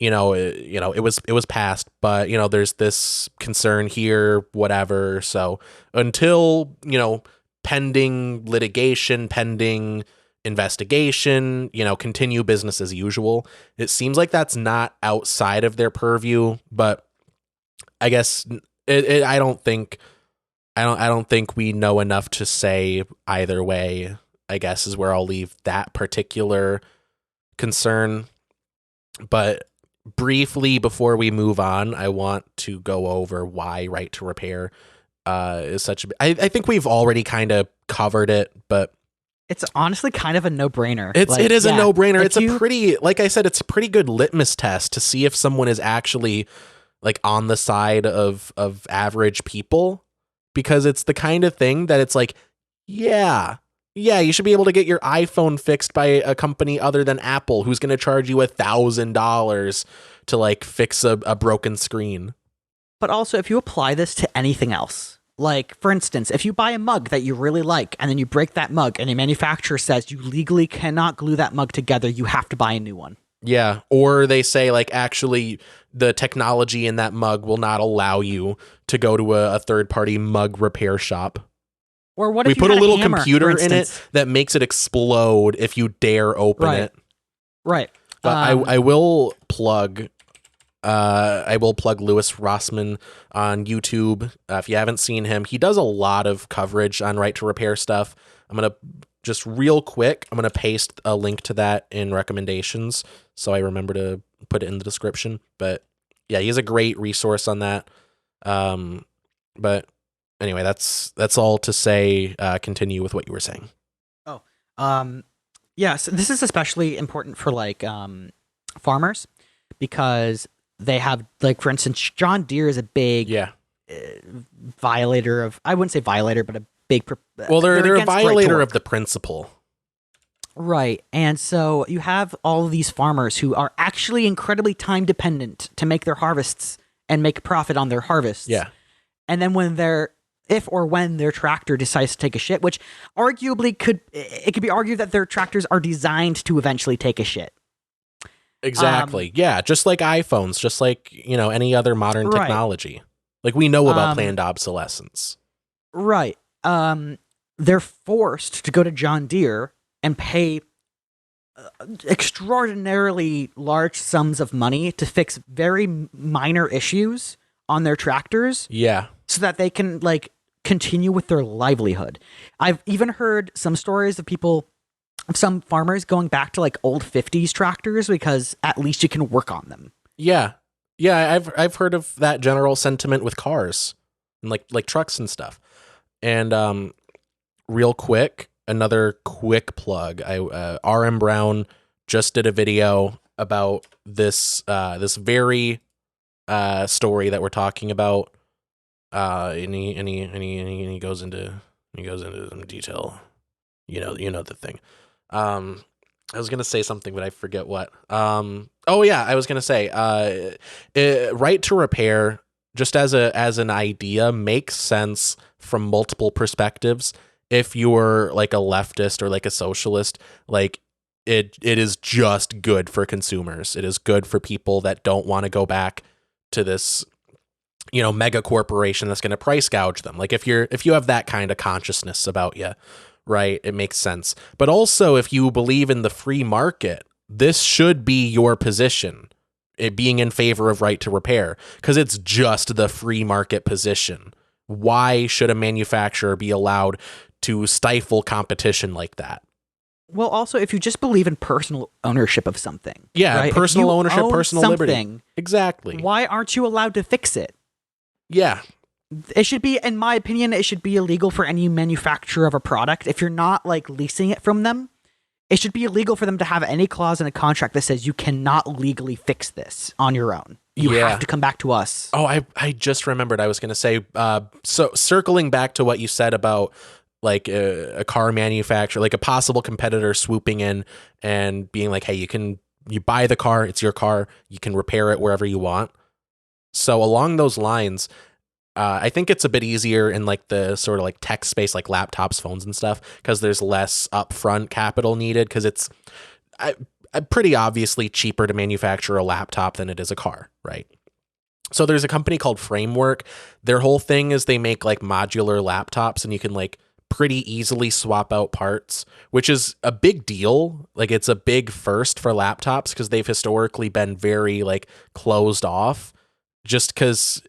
Speaker 1: it was passed, but there's this concern here, whatever. So until, pending litigation, pending investigation, continue business as usual. It seems like that's not outside of their purview, but I guess I don't think we know enough to say either way, I guess, is where I'll leave that particular concern. But briefly before we move on, I want to go over why right to repair is such a. I think we've already kind of covered it, but
Speaker 2: it's honestly kind of a no-brainer.
Speaker 1: It is a no-brainer. It's a pretty, like I said, it's a pretty good litmus test to see if someone is actually like on the side of average people, because it's the kind of thing that it's like, yeah, you should be able to get your iPhone fixed by a company other than Apple, who's going to charge you $1,000 to like fix a broken screen.
Speaker 2: But also, if you apply this to anything else, like, for instance, if you buy a mug that you really like and then you break that mug and a manufacturer says you legally cannot glue that mug together, you have to buy a new one.
Speaker 1: Yeah. Or they say, like, actually, the technology in that mug will not allow you to go to a third-party mug repair shop.
Speaker 2: Or what
Speaker 1: we
Speaker 2: if
Speaker 1: put a little
Speaker 2: hammer,
Speaker 1: computer in it that makes it explode if you dare open it.
Speaker 2: Right.
Speaker 1: But I will plug. I will plug Louis Rossmann on YouTube. If you haven't seen him, he does a lot of coverage on right to repair stuff. I'm gonna just real quick. I'm gonna paste a link to that in recommendations, so I remember to put it in the description. But yeah, he's a great resource on that. But anyway, that's all to say. Continue with what you were saying.
Speaker 2: Yeah. So this is especially important for like farmers, because they have, like, for instance, John Deere is a big violator of, I wouldn't say violator, but a big.
Speaker 1: Well, they're a violator of the principle.
Speaker 2: Right. And so you have all of these farmers who are actually incredibly time dependent to make their harvests and make profit on their harvests.
Speaker 1: Yeah.
Speaker 2: And then when if or when their tractor decides to take a shit, which arguably could be argued that their tractors are designed to eventually take a shit.
Speaker 1: Exactly. Yeah. Just like iPhones, just like, any other modern technology. Like, we know about planned obsolescence.
Speaker 2: Right. They're forced to go to John Deere and pay extraordinarily large sums of money to fix very minor issues on their tractors.
Speaker 1: Yeah.
Speaker 2: So that they can, like, continue with their livelihood. I've even heard some stories of some farmers going back to like old 50s tractors because at least you can work on them.
Speaker 1: Yeah. Yeah, I've heard of that general sentiment with cars and like trucks and stuff. And real quick, another quick plug. RM Brown just did a video about this very story that we're talking about. And he goes into some detail. You know the thing. I was gonna say something, but I forget what. I was gonna say, right to repair, just as an idea, makes sense from multiple perspectives. If you're like a leftist or like a socialist, like it is just good for consumers. It is good for people that don't want to go back to this, mega corporation that's gonna price gouge them. Like if you have that kind of consciousness about you. Right, it makes sense. But also, if you believe in the free market, this should be your position, it being in favor of right to repair, because it's just the free market position. Why should a manufacturer be allowed to stifle competition like that?
Speaker 2: Well, also, if you just believe in personal ownership of something.
Speaker 1: Yeah,
Speaker 2: right?
Speaker 1: personal ownership, personal liberty. Exactly.
Speaker 2: Why aren't you allowed to fix it?
Speaker 1: Yeah.
Speaker 2: It should be, in my opinion, it should be illegal for any manufacturer of a product. If you're not like leasing it from them, it should be illegal for them to have any clause in a contract that says you cannot legally fix this on your own. You have to come back to us.
Speaker 1: Oh, I just remembered. I was going to say, so circling back to what you said about like a car manufacturer, like a possible competitor swooping in and being like, hey, you buy the car, it's your car, you can repair it wherever you want. So along those lines, I think it's a bit easier in like the sort of like tech space, like laptops, phones and stuff, because there's less upfront capital needed, because it's pretty obviously cheaper to manufacture a laptop than it is a car, right? So there's a company called Framework. Their whole thing is they make like modular laptops, and you can like pretty easily swap out parts, which is a big deal. Like it's a big first for laptops because they've historically been very like closed off, just because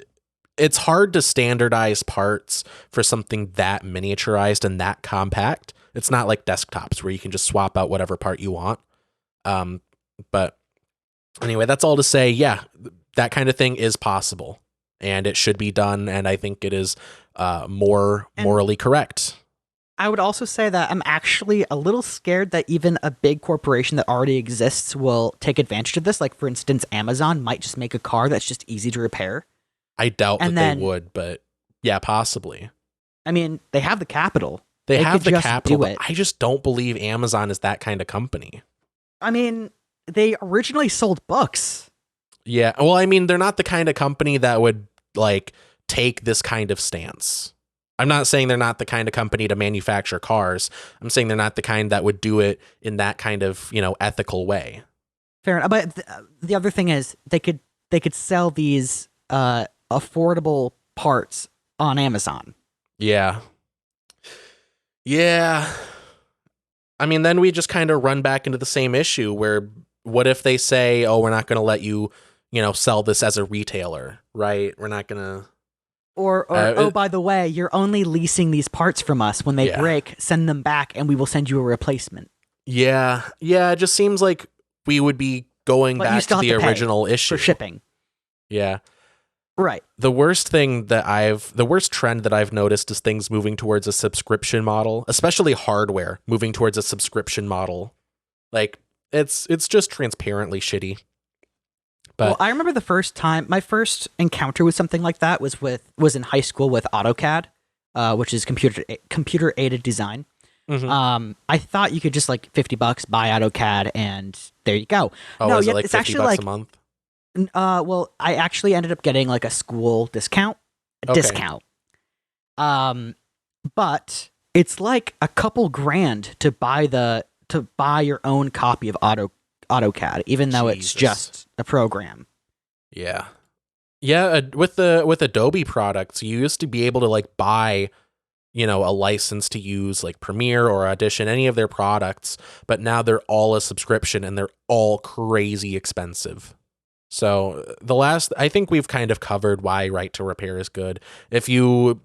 Speaker 1: it's hard to standardize parts for something that miniaturized and that compact. It's not like desktops where you can just swap out whatever part you want. But Anyway, that's all to say, yeah, that kind of thing is possible and it should be done. And I think it is more morally correct.
Speaker 2: I would also say that I'm actually a little scared that even a big corporation that already exists will take advantage of this. Like, for instance, Amazon might just make a car that's just easy to repair.
Speaker 1: I doubt that they would, but yeah, possibly.
Speaker 2: I mean, they have the capital.
Speaker 1: They have the capital, but I just don't believe Amazon is that kind of company.
Speaker 2: I mean, they originally sold books.
Speaker 1: Yeah, well, I mean, they're not the kind of company that would, like, take this kind of stance. I'm not saying they're not the kind of company to manufacture cars. I'm saying they're not the kind that would do it in that kind of, ethical way.
Speaker 2: Fair enough. But the other thing is they could sell these affordable parts on Amazon.
Speaker 1: Yeah. Yeah. I mean, then we just kind of run back into the same issue where what if they say, oh, we're not going to let you, sell this as a retailer, right? We're not going to.
Speaker 2: Or oh, by the way, you're only leasing these parts from us. When they break, send them back and we will send you a replacement. Yeah. Yeah.
Speaker 1: It just seems like we would be going back to the original issue.
Speaker 2: For shipping.
Speaker 1: Yeah.
Speaker 2: Right.
Speaker 1: The worst trend that I've noticed is things moving towards a subscription model, especially hardware moving towards a subscription model. Like it's just transparently shitty. But
Speaker 2: well, I remember my first encounter with something like that was in high school with AutoCAD, which is computer aided design.
Speaker 1: Mm-hmm.
Speaker 2: I thought you could just like $50 buy AutoCAD and there you go.
Speaker 1: Oh, no, is it like $50 a month?
Speaker 2: Well, I actually ended up getting like a school discount. But it's like a couple grand to buy your own copy of AutoCAD, even though it's just a program.
Speaker 1: Yeah. Yeah, with Adobe products, you used to be able to like buy, a license to use like Premiere or Audition, any of their products, but now they're all a subscription and they're all crazy expensive. So I think we've kind of covered why right to repair is good. If you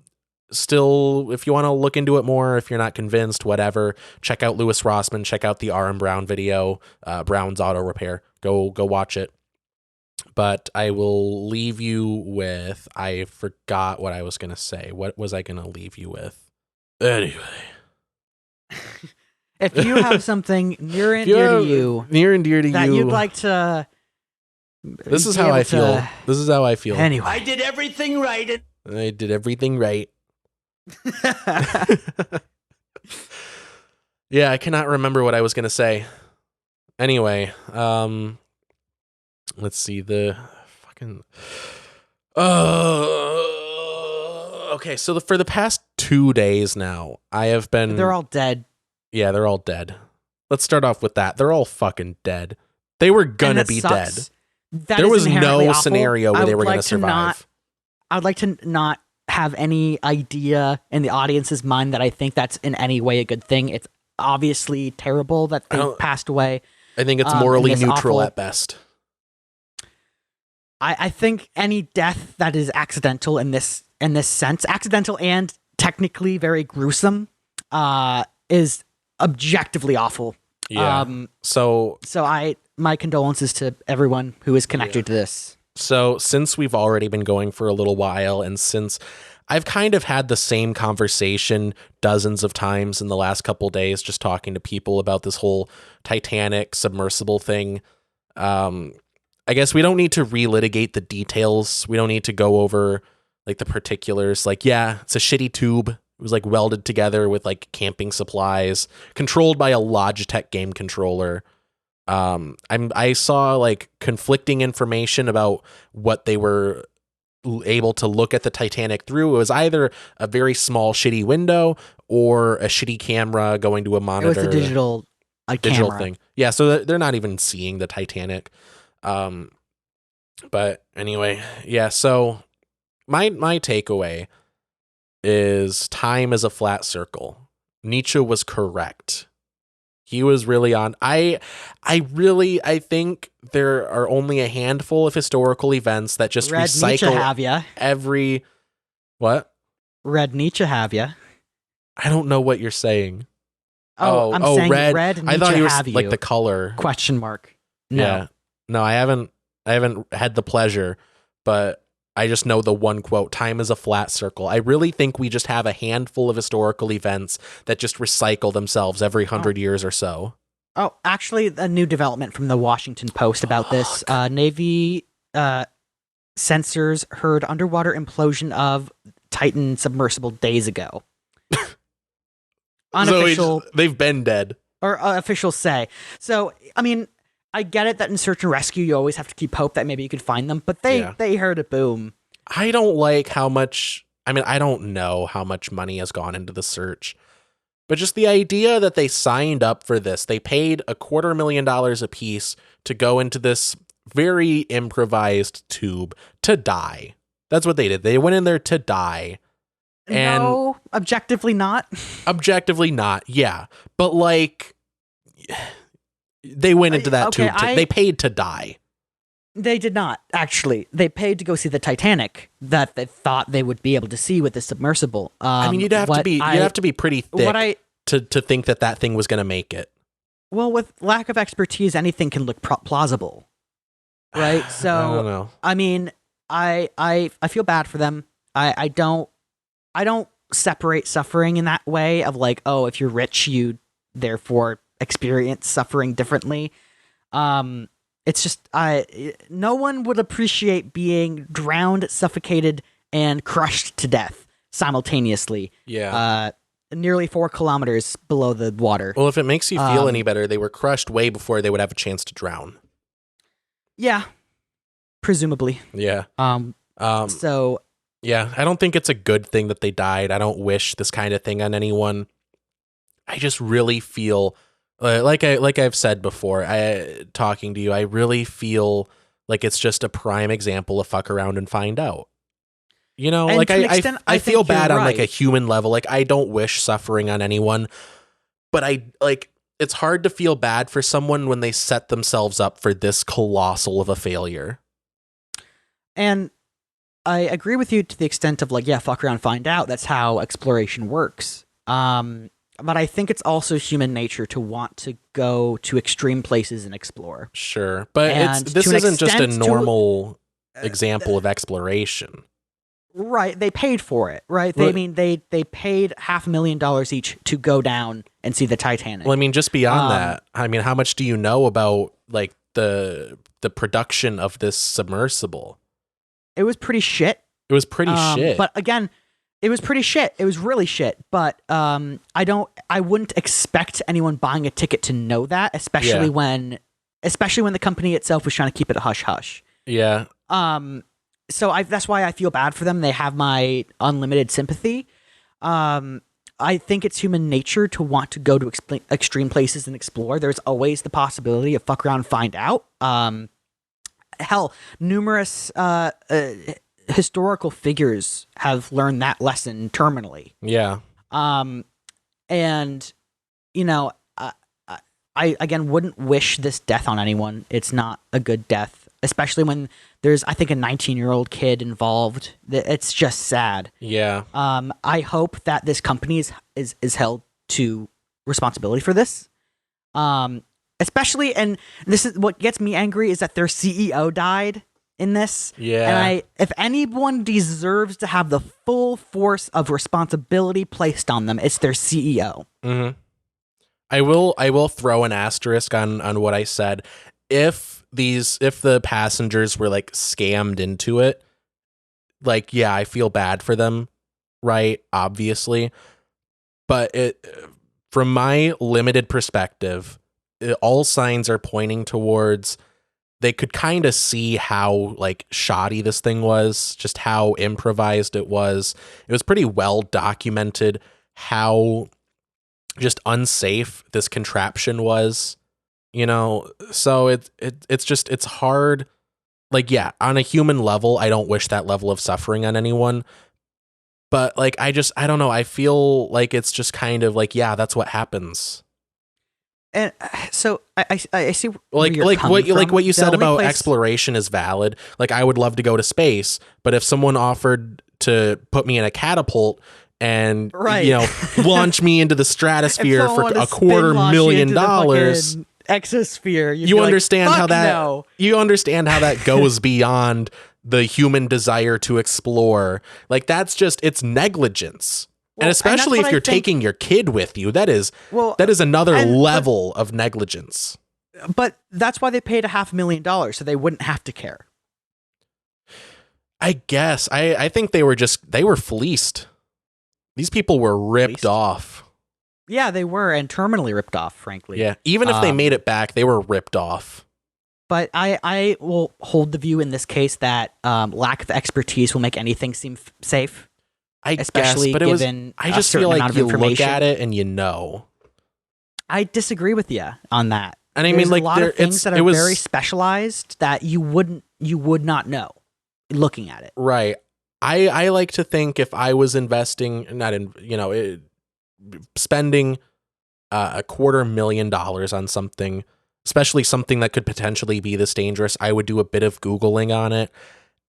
Speaker 1: want to look into it more, if you're not convinced, whatever, check out Louis Rossman, check out the R.M. Brown video, Brown's Auto Repair. Go watch it. But I will leave you with, I forgot what I was going to say. What was I going to leave you with? Anyway.
Speaker 2: If you have something near and dear to you that you'd like to...
Speaker 1: This is how I feel. This is how I feel.
Speaker 2: Anyway.
Speaker 3: I did everything right.
Speaker 1: I did everything right. Yeah, I cannot remember what I was going to say. Anyway, let's see the fucking... Okay, so for the past 2 days now, I have been...
Speaker 2: They're all dead.
Speaker 1: Yeah, they're all dead. Let's start off with that. They're all fucking dead. They were gonna be dead. There was no scenario where they were gonna survive.
Speaker 2: I'd like to not have any idea in the audience's mind that I think that's in any way a good thing. It's obviously terrible that they passed away.
Speaker 1: I think it's morally neutral at best.
Speaker 2: I think any death that is accidental in this sense, accidental and technically very gruesome, is objectively awful.
Speaker 1: Yeah. So
Speaker 2: my condolences to everyone who is connected to this.
Speaker 1: So since we've already been going for a little while, and since I've kind of had the same conversation dozens of times in the last couple days, just talking to people about this whole Titanic submersible thing, I guess we don't need to relitigate the details. We don't need to go over like the particulars. Like, yeah, it's a shitty tube. It was like welded together with like camping supplies, controlled by a Logitech game controller. I saw like conflicting information about what they were able to look at the Titanic through. It was either a very small shitty window or a shitty camera going to a monitor.
Speaker 2: It was a digital camera
Speaker 1: thing. Yeah, so they're not even seeing the Titanic. But anyway, yeah, so my takeaway is time is a flat circle. Nietzsche was correct. He was really on. I think there are only a handful of historical events that just recycle
Speaker 2: Nietzsche have ya.
Speaker 1: Every what?
Speaker 2: Red Nietzsche have ya.
Speaker 1: I don't know what you're saying.
Speaker 2: I'm saying red Nietzsche
Speaker 1: I thought you were
Speaker 2: have you.
Speaker 1: like the color.
Speaker 2: Question mark. No.
Speaker 1: Yeah. No, I haven't had the pleasure, but I just know the one quote, time is a flat circle. I really think we just have a handful of historical events that just recycle themselves every 100 years or so.
Speaker 2: Oh, actually, a new development from the Washington Post about this. Navy sensors heard underwater implosion of Titan submersible days ago. Unofficial.
Speaker 1: So they've been dead.
Speaker 2: Or officials say. So, I mean, I get it that in search and rescue, you always have to keep hope that maybe you could find them, but they heard a boom.
Speaker 1: I don't like how much, I mean, I don't know how much money has gone into the search, but just the idea that they signed up for this, they paid $250,000 a piece to go into this very improvised tube to die. That's what they did. They went in there to die. And
Speaker 2: no, objectively not.
Speaker 1: Objectively not, yeah. But like, they went into that tube. They paid to die.
Speaker 2: They did not, actually. They paid to go see the Titanic that they thought they would be able to see with the submersible.
Speaker 1: I mean, you'd have to be pretty thick to think that thing was going to make it.
Speaker 2: Well, with lack of expertise, anything can look plausible, right? So
Speaker 1: I don't know.
Speaker 2: I mean, I feel bad for them. I don't separate suffering in that way of like, oh, if you're rich, you therefore experience suffering differently. It's just no one would appreciate being drowned, suffocated, and crushed to death simultaneously.
Speaker 1: Yeah.
Speaker 2: Nearly 4 kilometers below the water.
Speaker 1: Well, if it makes you feel any better, they were crushed way before they would have a chance to drown.
Speaker 2: Yeah. Presumably.
Speaker 1: Yeah.
Speaker 2: So.
Speaker 1: Yeah, I don't think it's a good thing that they died. I don't wish this kind of thing on anyone. I just really feel like I've said before, talking to you, I really feel like it's just a prime example of fuck around and find out. You know,
Speaker 2: and
Speaker 1: like I feel bad on
Speaker 2: right.
Speaker 1: like a human level. Like I don't wish suffering on anyone, but it's hard to feel bad for someone when they set themselves up for this colossal of a failure.
Speaker 2: And I agree with you to the extent of like, yeah, fuck around, find out. That's how exploration works. But I think it's also human nature to want to go to extreme places and explore.
Speaker 1: Sure, but this isn't just a normal example of exploration.
Speaker 2: Right, they paid for it, right? They paid $500,000 each to go down and see the Titanic.
Speaker 1: Well, I mean, just beyond that, I mean, how much do you know about like the production of this submersible?
Speaker 2: It was pretty shit.
Speaker 1: It was pretty shit.
Speaker 2: But again, it was pretty shit. It was really shit. But I wouldn't expect anyone buying a ticket to know that, especially when the company itself was trying to keep it a hush hush.
Speaker 1: Yeah.
Speaker 2: So that's why I feel bad for them. They have my unlimited sympathy. I think it's human nature to want to go to extreme places and explore. There's always the possibility of fuck around and find out. Hell, numerous historical figures have learned that lesson terminally.
Speaker 1: Yeah.
Speaker 2: And, you know, I again wouldn't wish this death on anyone. It's not a good death, especially when there's, I think, a 19-year-old kid involved. It's just sad.
Speaker 1: Yeah.
Speaker 2: I hope that this company is held to responsibility for this. Especially, and this is what gets me angry, is that their CEO died in this.
Speaker 1: Yeah.
Speaker 2: And if anyone deserves to have the full force of responsibility placed on them, it's their CEO.
Speaker 1: Mm-hmm. I will throw an asterisk on what I said. If the passengers were like scammed into it, like, yeah, I feel bad for them, right? Obviously. But from my limited perspective, all signs are pointing towards they could kind of see how like shoddy this thing was, just how improvised it was. It was pretty well documented how just unsafe this contraption was, you know? So it's hard. Like, yeah, on a human level, I don't wish that level of suffering on anyone. But like, I don't know. I feel like it's just kind of like, yeah, that's what happens.
Speaker 2: And so I see
Speaker 1: like what you said about exploration is valid. Like, I would love to go to space, but if someone offered to put me in a catapult and you know launch me into the stratosphere for $250,000,
Speaker 2: exosphere.
Speaker 1: You understand how that you understand how that goes beyond the human desire to explore. Like that's just it's negligence. And especially if you're taking your kid with you, that is another level of negligence.
Speaker 2: But that's why they paid $500,000 so they wouldn't have to care.
Speaker 1: I guess. I think they were fleeced. These people were ripped off.
Speaker 2: Yeah, they were, and terminally ripped off, frankly.
Speaker 1: Yeah, even if they made it back, they were ripped off.
Speaker 2: But I will hold the view in this case that lack of expertise will make anything seem safe. Especially
Speaker 1: but
Speaker 2: given
Speaker 1: I just feel like you look at it and you know.
Speaker 2: I disagree with you on that.
Speaker 1: And I mean, like,
Speaker 2: a lot of things that are very specialized that you would not know looking at it.
Speaker 1: Right. I like to think if I was investing, spending $250,000 on something, especially something that could potentially be this dangerous, I would do a bit of Googling on it.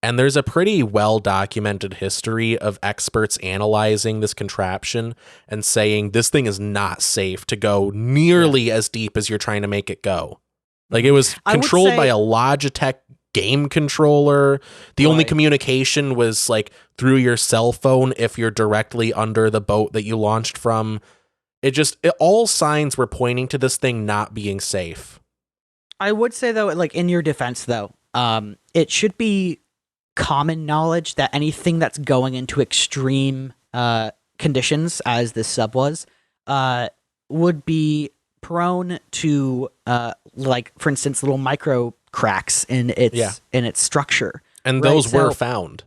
Speaker 1: And there's a pretty well-documented history of experts analyzing this contraption and saying this thing is not safe to go nearly as deep as you're trying to make it go. Like it was controlled by a Logitech game controller. The only communication was like through your cell phone if you're directly under the boat that you launched from. All signs were pointing to this thing not being safe.
Speaker 2: I would say though, like in your defense though, it should be common knowledge that anything that's going into extreme conditions, as this sub was, would be prone to like, for instance, little micro cracks in its structure.
Speaker 1: And those were found.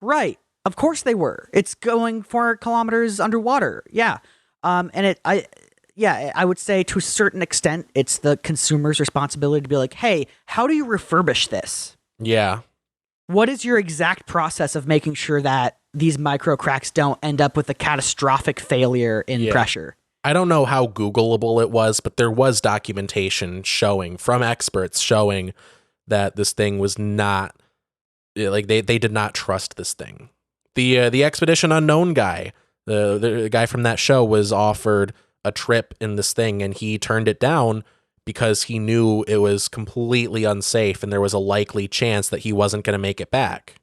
Speaker 2: Right. Of course they were. It's going 400 kilometers underwater. Yeah. And I would say to a certain extent, it's the consumer's responsibility to be like, hey, how do you refurbish this?
Speaker 1: Yeah.
Speaker 2: What is your exact process of making sure that these micro cracks don't end up with a catastrophic failure in pressure?
Speaker 1: I don't know how Googleable it was, but there was documentation from experts showing that this thing was not, like they did not trust this thing. The Expedition Unknown guy, the guy from that show, was offered a trip in this thing and he turned it down because he knew it was completely unsafe and there was a likely chance that he wasn't going to make it back.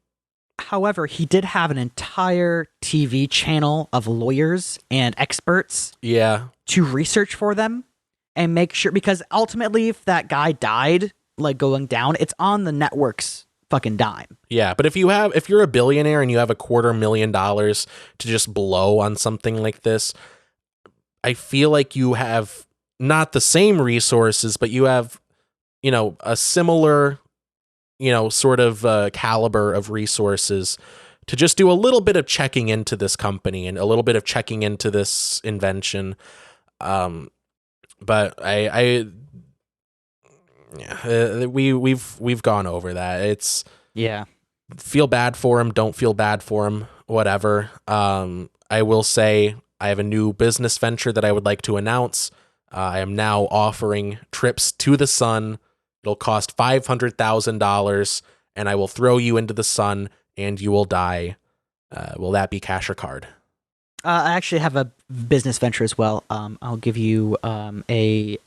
Speaker 2: However, he did have an entire TV channel of lawyers and experts to research for them and make sure, because ultimately if that guy died, like going down, it's on the network's fucking dime.
Speaker 1: Yeah, but if you're a billionaire and you have $250,000 to just blow on something like this, I feel like you have not the same resources, but you have, a similar, sort of caliber of resources to just do a little bit of checking into this company and a little bit of checking into this invention. But we've gone over that. It's feel bad for him, don't feel bad for him, whatever. I will say I have a new business venture that I would like to announce. I am now offering trips to the sun. It'll cost $500,000 and I will throw you into the sun and you will die. Will that be cash or card?
Speaker 2: I actually have a business venture as well. I'll give you a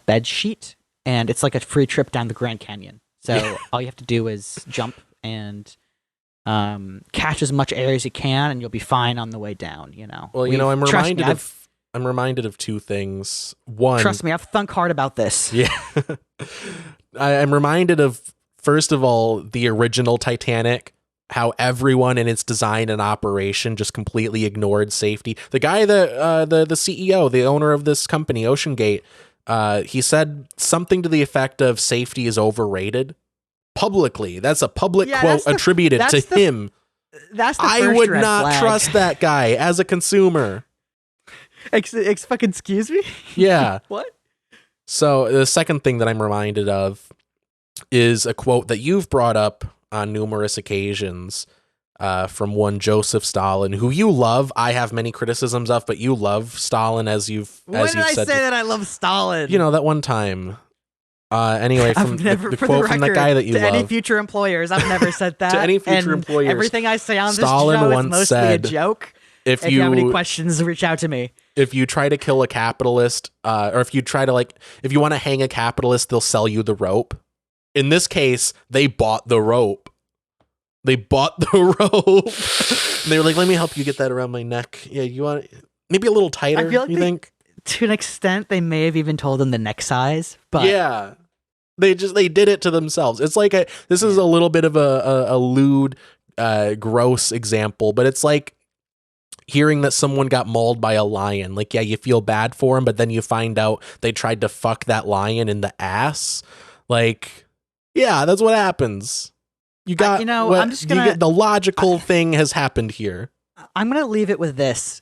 Speaker 2: bed sheet, and it's like a free trip down the Grand Canyon. So all you have to do is jump and catch as much air as you can, and you'll be fine on the way down.
Speaker 1: Well, I'm reminded of two things. One,
Speaker 2: trust me, I've thunk hard about this.
Speaker 1: Yeah, I'm reminded of, first of all, the original Titanic. How everyone in its design and operation just completely ignored safety. The guy, the CEO, the owner of this company, OceanGate, he said something to the effect of "safety is overrated." Publicly, that's a public quote attributed to him.
Speaker 2: That's the
Speaker 1: I
Speaker 2: first
Speaker 1: would
Speaker 2: red
Speaker 1: not
Speaker 2: flag.
Speaker 1: trust that guy as a consumer.
Speaker 2: Fucking excuse me?
Speaker 1: Yeah.
Speaker 2: What?
Speaker 1: So the second thing that I'm reminded of is a quote that you've brought up on numerous occasions, from one Joseph Stalin, who you love. I have many criticisms of, but you love Stalin as you've
Speaker 2: When did I
Speaker 1: said.
Speaker 2: say that I love Stalin?
Speaker 1: That one time. Anyway, from the quote from the guy that you
Speaker 2: to
Speaker 1: love.
Speaker 2: any future employers, I've never said that.
Speaker 1: To any future employers,
Speaker 2: everything I say on
Speaker 1: Stalin
Speaker 2: this show
Speaker 1: once
Speaker 2: is mostly
Speaker 1: said,
Speaker 2: a joke.
Speaker 1: If
Speaker 2: you have any questions, reach out to me.
Speaker 1: if you try to kill a capitalist, or if you try to if you want to hang a capitalist, they'll sell you the rope. In this case, they bought the rope. They bought the rope. And they were like, let me help you get that around my neck. Yeah, you want maybe a little tighter,
Speaker 2: I feel like
Speaker 1: you think?
Speaker 2: To an extent, they may have even told them the neck size. But
Speaker 1: yeah. They did it to themselves. It's like this is a little bit of a lewd, gross example, but it's like hearing that someone got mauled by a lion. Like, yeah, you feel bad for him, but then you find out they tried to fuck that lion in the ass. Like, yeah, that's what happens. You got,
Speaker 2: I'm just gonna.
Speaker 1: The logical thing has happened here.
Speaker 2: I'm gonna leave it with this.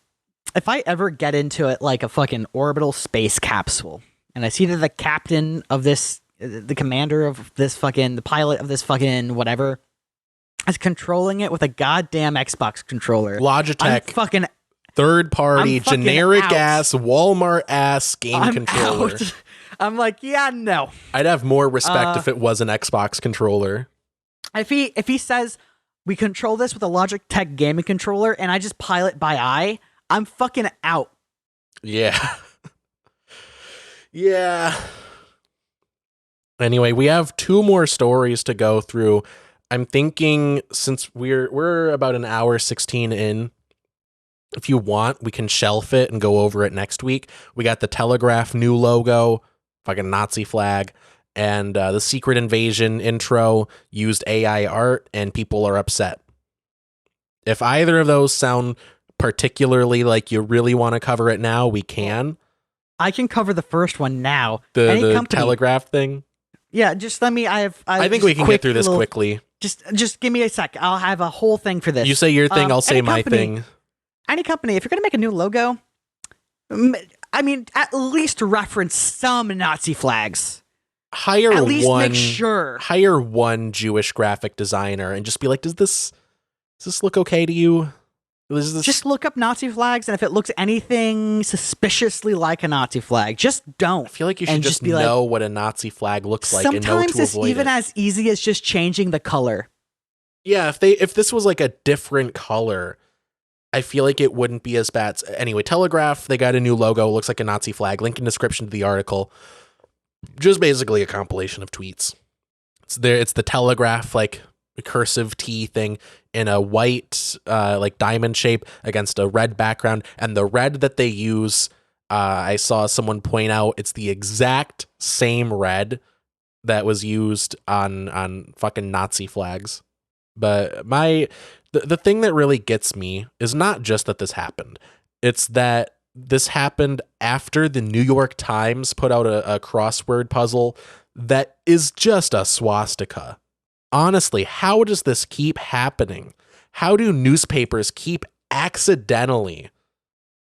Speaker 2: If I ever get into it like a fucking orbital space capsule, and I see that the captain of this, the commander of this fucking, the pilot of this fucking whatever, is controlling it with a goddamn Xbox controller.
Speaker 1: Logitech. Third party, generic ass, Walmart ass game controller.
Speaker 2: Out. I'm like, yeah, no.
Speaker 1: I'd have more respect if it was an Xbox controller.
Speaker 2: If he says we control this with a Logitech gaming controller and I just pilot by eye, I'm fucking out.
Speaker 1: Yeah. Yeah. Anyway, we have 2 more stories to go through. I'm thinking since we're about an hour 16 in, if you want, we can shelf it and go over it next week. We got the Telegraph new logo, fucking Nazi flag, and the Secret Invasion intro used AI art, and people are upset. If either of those sound particularly like you really want to cover it now, we can.
Speaker 2: I can cover the first one now.
Speaker 1: The Telegraph thing?
Speaker 2: Yeah, just let me. I
Speaker 1: think we can get through this quickly.
Speaker 2: Just give me a sec. I'll have a whole thing for this.
Speaker 1: You say your thing, I'll say my thing.
Speaker 2: Any company, if you're going to make a new logo, I mean, at least reference some Nazi flags.
Speaker 1: Hire one Jewish graphic designer and just be like, does this look okay to you?
Speaker 2: Just look up Nazi flags, and if it looks anything suspiciously like a Nazi flag, just don't.
Speaker 1: I feel like you should just know what a Nazi flag looks like and know to avoid it.
Speaker 2: Sometimes it's even as easy as just changing the color.
Speaker 1: Yeah, if this was like a different color, I feel like it wouldn't be as bad. Anyway, Telegraph, they got a new logo, looks like a Nazi flag. Link in description to the article. Just basically a compilation of tweets. It's the Telegraph, like cursive T thing in a white like diamond shape against a red background, and the red that they use, I saw someone point out, it's the exact same red that was used on fucking Nazi flags. But the thing that really gets me is not just that this happened, it's that this happened after the New York Times put out a crossword puzzle that is just a swastika. Honestly, how does this keep happening? How do newspapers keep accidentally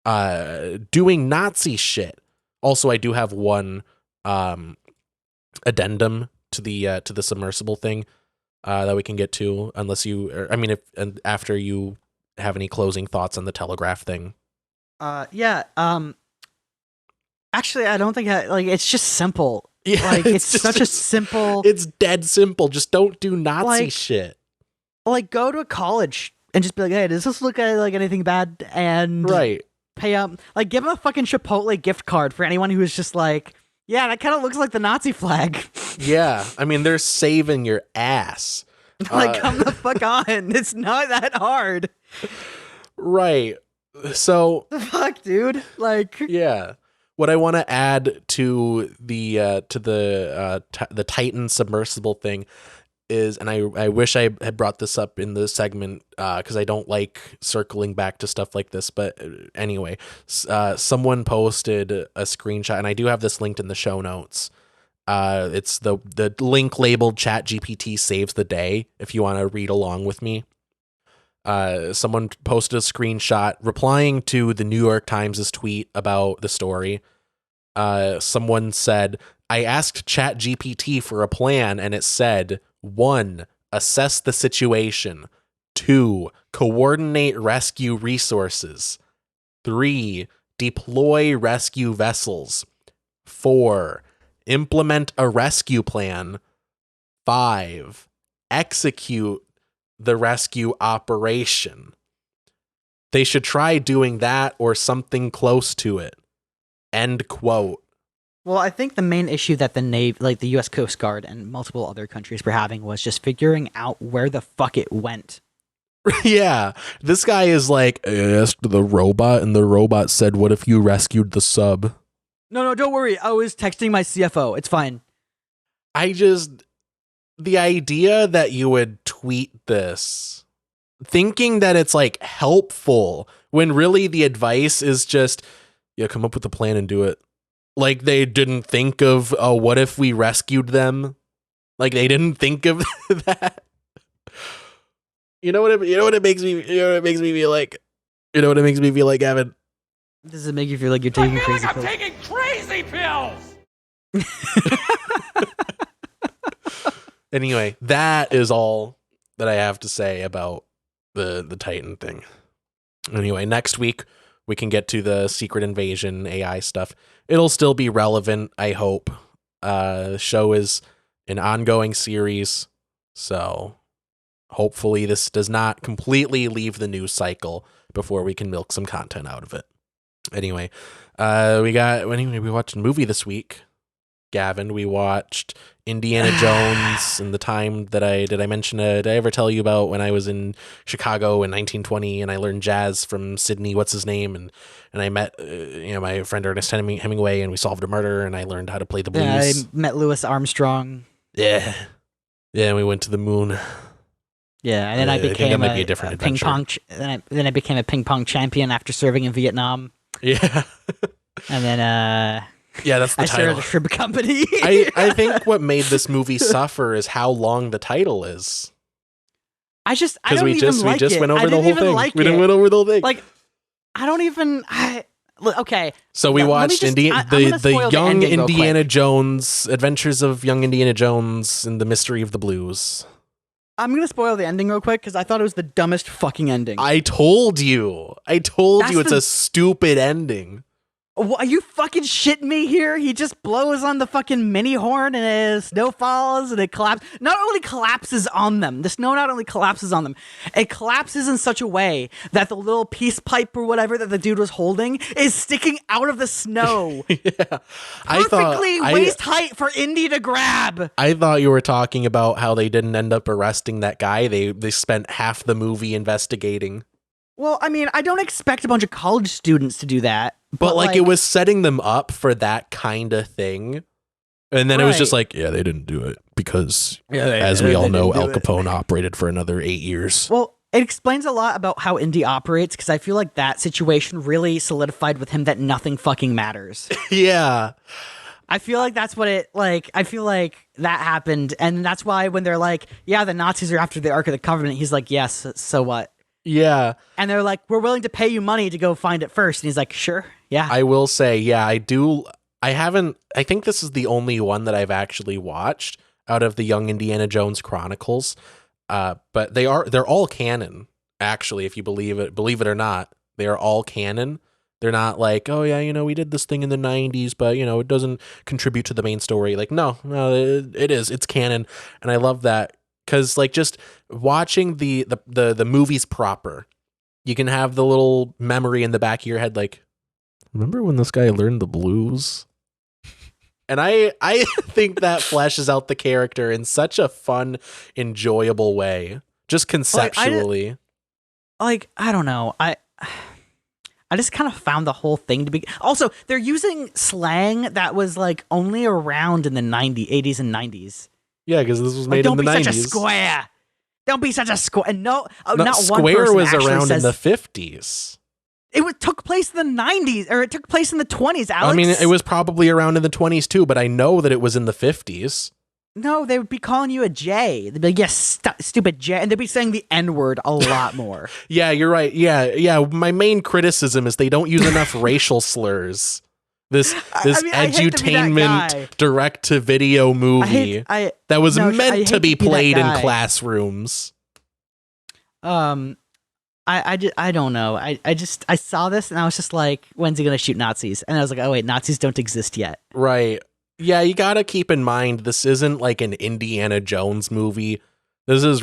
Speaker 1: doing Nazi shit? Also, I do have one addendum to the submersible thing that we can get to, unless you, after you have any closing thoughts on the Telegraph thing.
Speaker 2: Yeah. Actually, I don't think it's just simple.
Speaker 1: Yeah,
Speaker 2: like it's such a simple.
Speaker 1: It's dead simple. Just don't do Nazi shit.
Speaker 2: Like, go to a college and just be like, hey, does this look like anything bad? And pay up. Like, give them a fucking Chipotle gift card for anyone who is just like, yeah, that kind of looks like the Nazi flag.
Speaker 1: Yeah, I mean, they're saving your ass.
Speaker 2: Like, come the fuck on. It's not that hard.
Speaker 1: Right. So.
Speaker 2: The fuck, dude. Like.
Speaker 1: Yeah. What I want to add to the Titan submersible thing is, and I wish I had brought this up in the segment because I don't like circling back to stuff like this. But anyway, someone posted a screenshot, and I do have this linked in the show notes. It's the link labeled ChatGPT saves the day if you want to read along with me. Someone posted a screenshot replying to the New York Times' tweet about the story. Someone said, I asked ChatGPT for a plan and it said, 1, assess the situation. 2, coordinate rescue resources. 3, deploy rescue vessels. 4, implement a rescue plan. 5, execute the rescue operation. They should try doing that or something close to it. End quote.
Speaker 2: Well, I think the main issue that the Navy, like the U.S. Coast Guard and multiple other countries were having was just figuring out where the fuck it went.
Speaker 1: Yeah. This guy is like, I asked the robot, and the robot said, what if you rescued the sub?
Speaker 2: No, don't worry. I was texting my CFO. It's fine.
Speaker 1: The idea that you would tweet this, thinking that it's like helpful, when really the advice is just, yeah, come up with a plan and do it. Like they didn't think of, oh, what if we rescued them? Like they didn't think of that. You know what it makes me feel like? You know what it makes me feel like, Gavin?
Speaker 2: Does it make you feel like you're taking crazy pills?
Speaker 3: I'm taking crazy pills.
Speaker 1: Anyway, that is all that I have to say about the Titan thing. Anyway, next week we can get to the Secret Invasion AI stuff. It'll still be relevant, I hope. The show is an ongoing series, so hopefully this does not completely leave the news cycle before we can milk some content out of it. Anyway, we watched a movie this week. Gavin, we watched Indiana Jones and the time that did I ever tell you about when I was in Chicago in 1920 and I learned jazz from Sidney, what's his name? And I met, my friend Ernest Hemingway, and we solved a murder, and I learned how to play the blues.
Speaker 2: Yeah, I met Louis Armstrong.
Speaker 1: Yeah. Yeah. And we went to the moon.
Speaker 2: Yeah. And then I became
Speaker 1: a different
Speaker 2: ping pong. Then I became a ping pong champion after serving in Vietnam.
Speaker 1: Yeah.
Speaker 2: And then,
Speaker 1: yeah, that's the
Speaker 2: I
Speaker 1: title.
Speaker 2: started a shrimp company.
Speaker 1: I think what made this movie suffer is how long the title is.
Speaker 2: I just went over
Speaker 1: we
Speaker 2: the whole
Speaker 1: thing.
Speaker 2: Like
Speaker 1: we didn't went over the whole thing.
Speaker 2: Like, I don't even. Okay.
Speaker 1: So we watched the Young Indiana Jones, Adventures of Young Indiana Jones and the Mystery of the Blues.
Speaker 2: I'm gonna spoil the ending real quick because I thought it was the dumbest fucking ending.
Speaker 1: I told you it's a stupid ending.
Speaker 2: Are you fucking shitting me here? He just blows on the fucking mini horn and his snow falls and it collapses. Not only collapses on them, the snow not only collapses on them, it collapses in such a way that the little peace pipe or whatever that the dude was holding is sticking out of the snow.
Speaker 1: Yeah.
Speaker 2: Perfectly waist height for Indy to grab.
Speaker 1: I thought you were talking about how they didn't end up arresting that guy. They spent half the movie investigating.
Speaker 2: Well, I mean, I don't expect a bunch of college students to do that.
Speaker 1: But like, it was setting them up for that kind of thing. And then it was just like, yeah, they didn't do it because, as we all know, Al Capone operated for another 8 years.
Speaker 2: Well, it explains a lot about how Indy operates because I feel like that situation really solidified with him that nothing fucking matters.
Speaker 1: Yeah.
Speaker 2: I feel like that's what I feel like that happened. And that's why when they're like, yeah, the Nazis are after the Ark of the Covenant, he's like, yes, so what?
Speaker 1: Yeah.
Speaker 2: And they're like, we're willing to pay you money to go find it first. And he's like, sure. Yeah.
Speaker 1: I will say, yeah, I do. I think this is the only one that I've actually watched out of the Young Indiana Jones Chronicles. But they're all canon, actually, if you believe it or not. They are all canon. They're not like, oh yeah, we did this thing in the 90s, but it doesn't contribute to the main story. Like, no, it is. It's canon. And I love that. Because like just watching the movies proper, you can have the little memory in the back of your head, like, remember when this guy learned the blues? And I think that fleshes out the character in such a fun, enjoyable way, just conceptually.
Speaker 2: I don't know. I just kind of found the whole thing to be. Also, they're using slang that was like only around in the 80s and 90s.
Speaker 1: Yeah, because this was made in the 90s.
Speaker 2: Don't be such a square. Don't be such a square. And not one
Speaker 1: square
Speaker 2: person
Speaker 1: was around
Speaker 2: says,
Speaker 1: in the 50s.
Speaker 2: It took place in the 90s, or it took place in the 20s, Alex.
Speaker 1: I mean, it was probably around in the 20s too, but I know that it was in the 50s.
Speaker 2: No, they would be calling you a J. They'd be like, yes, stupid J. And they'd be saying the N-word a lot more.
Speaker 1: Yeah, you're right. Yeah. My main criticism is they don't use enough racial slurs. This edutainment direct-to-video movie that was meant to be played in classrooms.
Speaker 2: I don't know. I saw this and I was just like, when's he gonna shoot Nazis? And I was like, oh wait, Nazis don't exist yet.
Speaker 1: Right. Yeah, you gotta keep in mind this isn't like an Indiana Jones movie. This is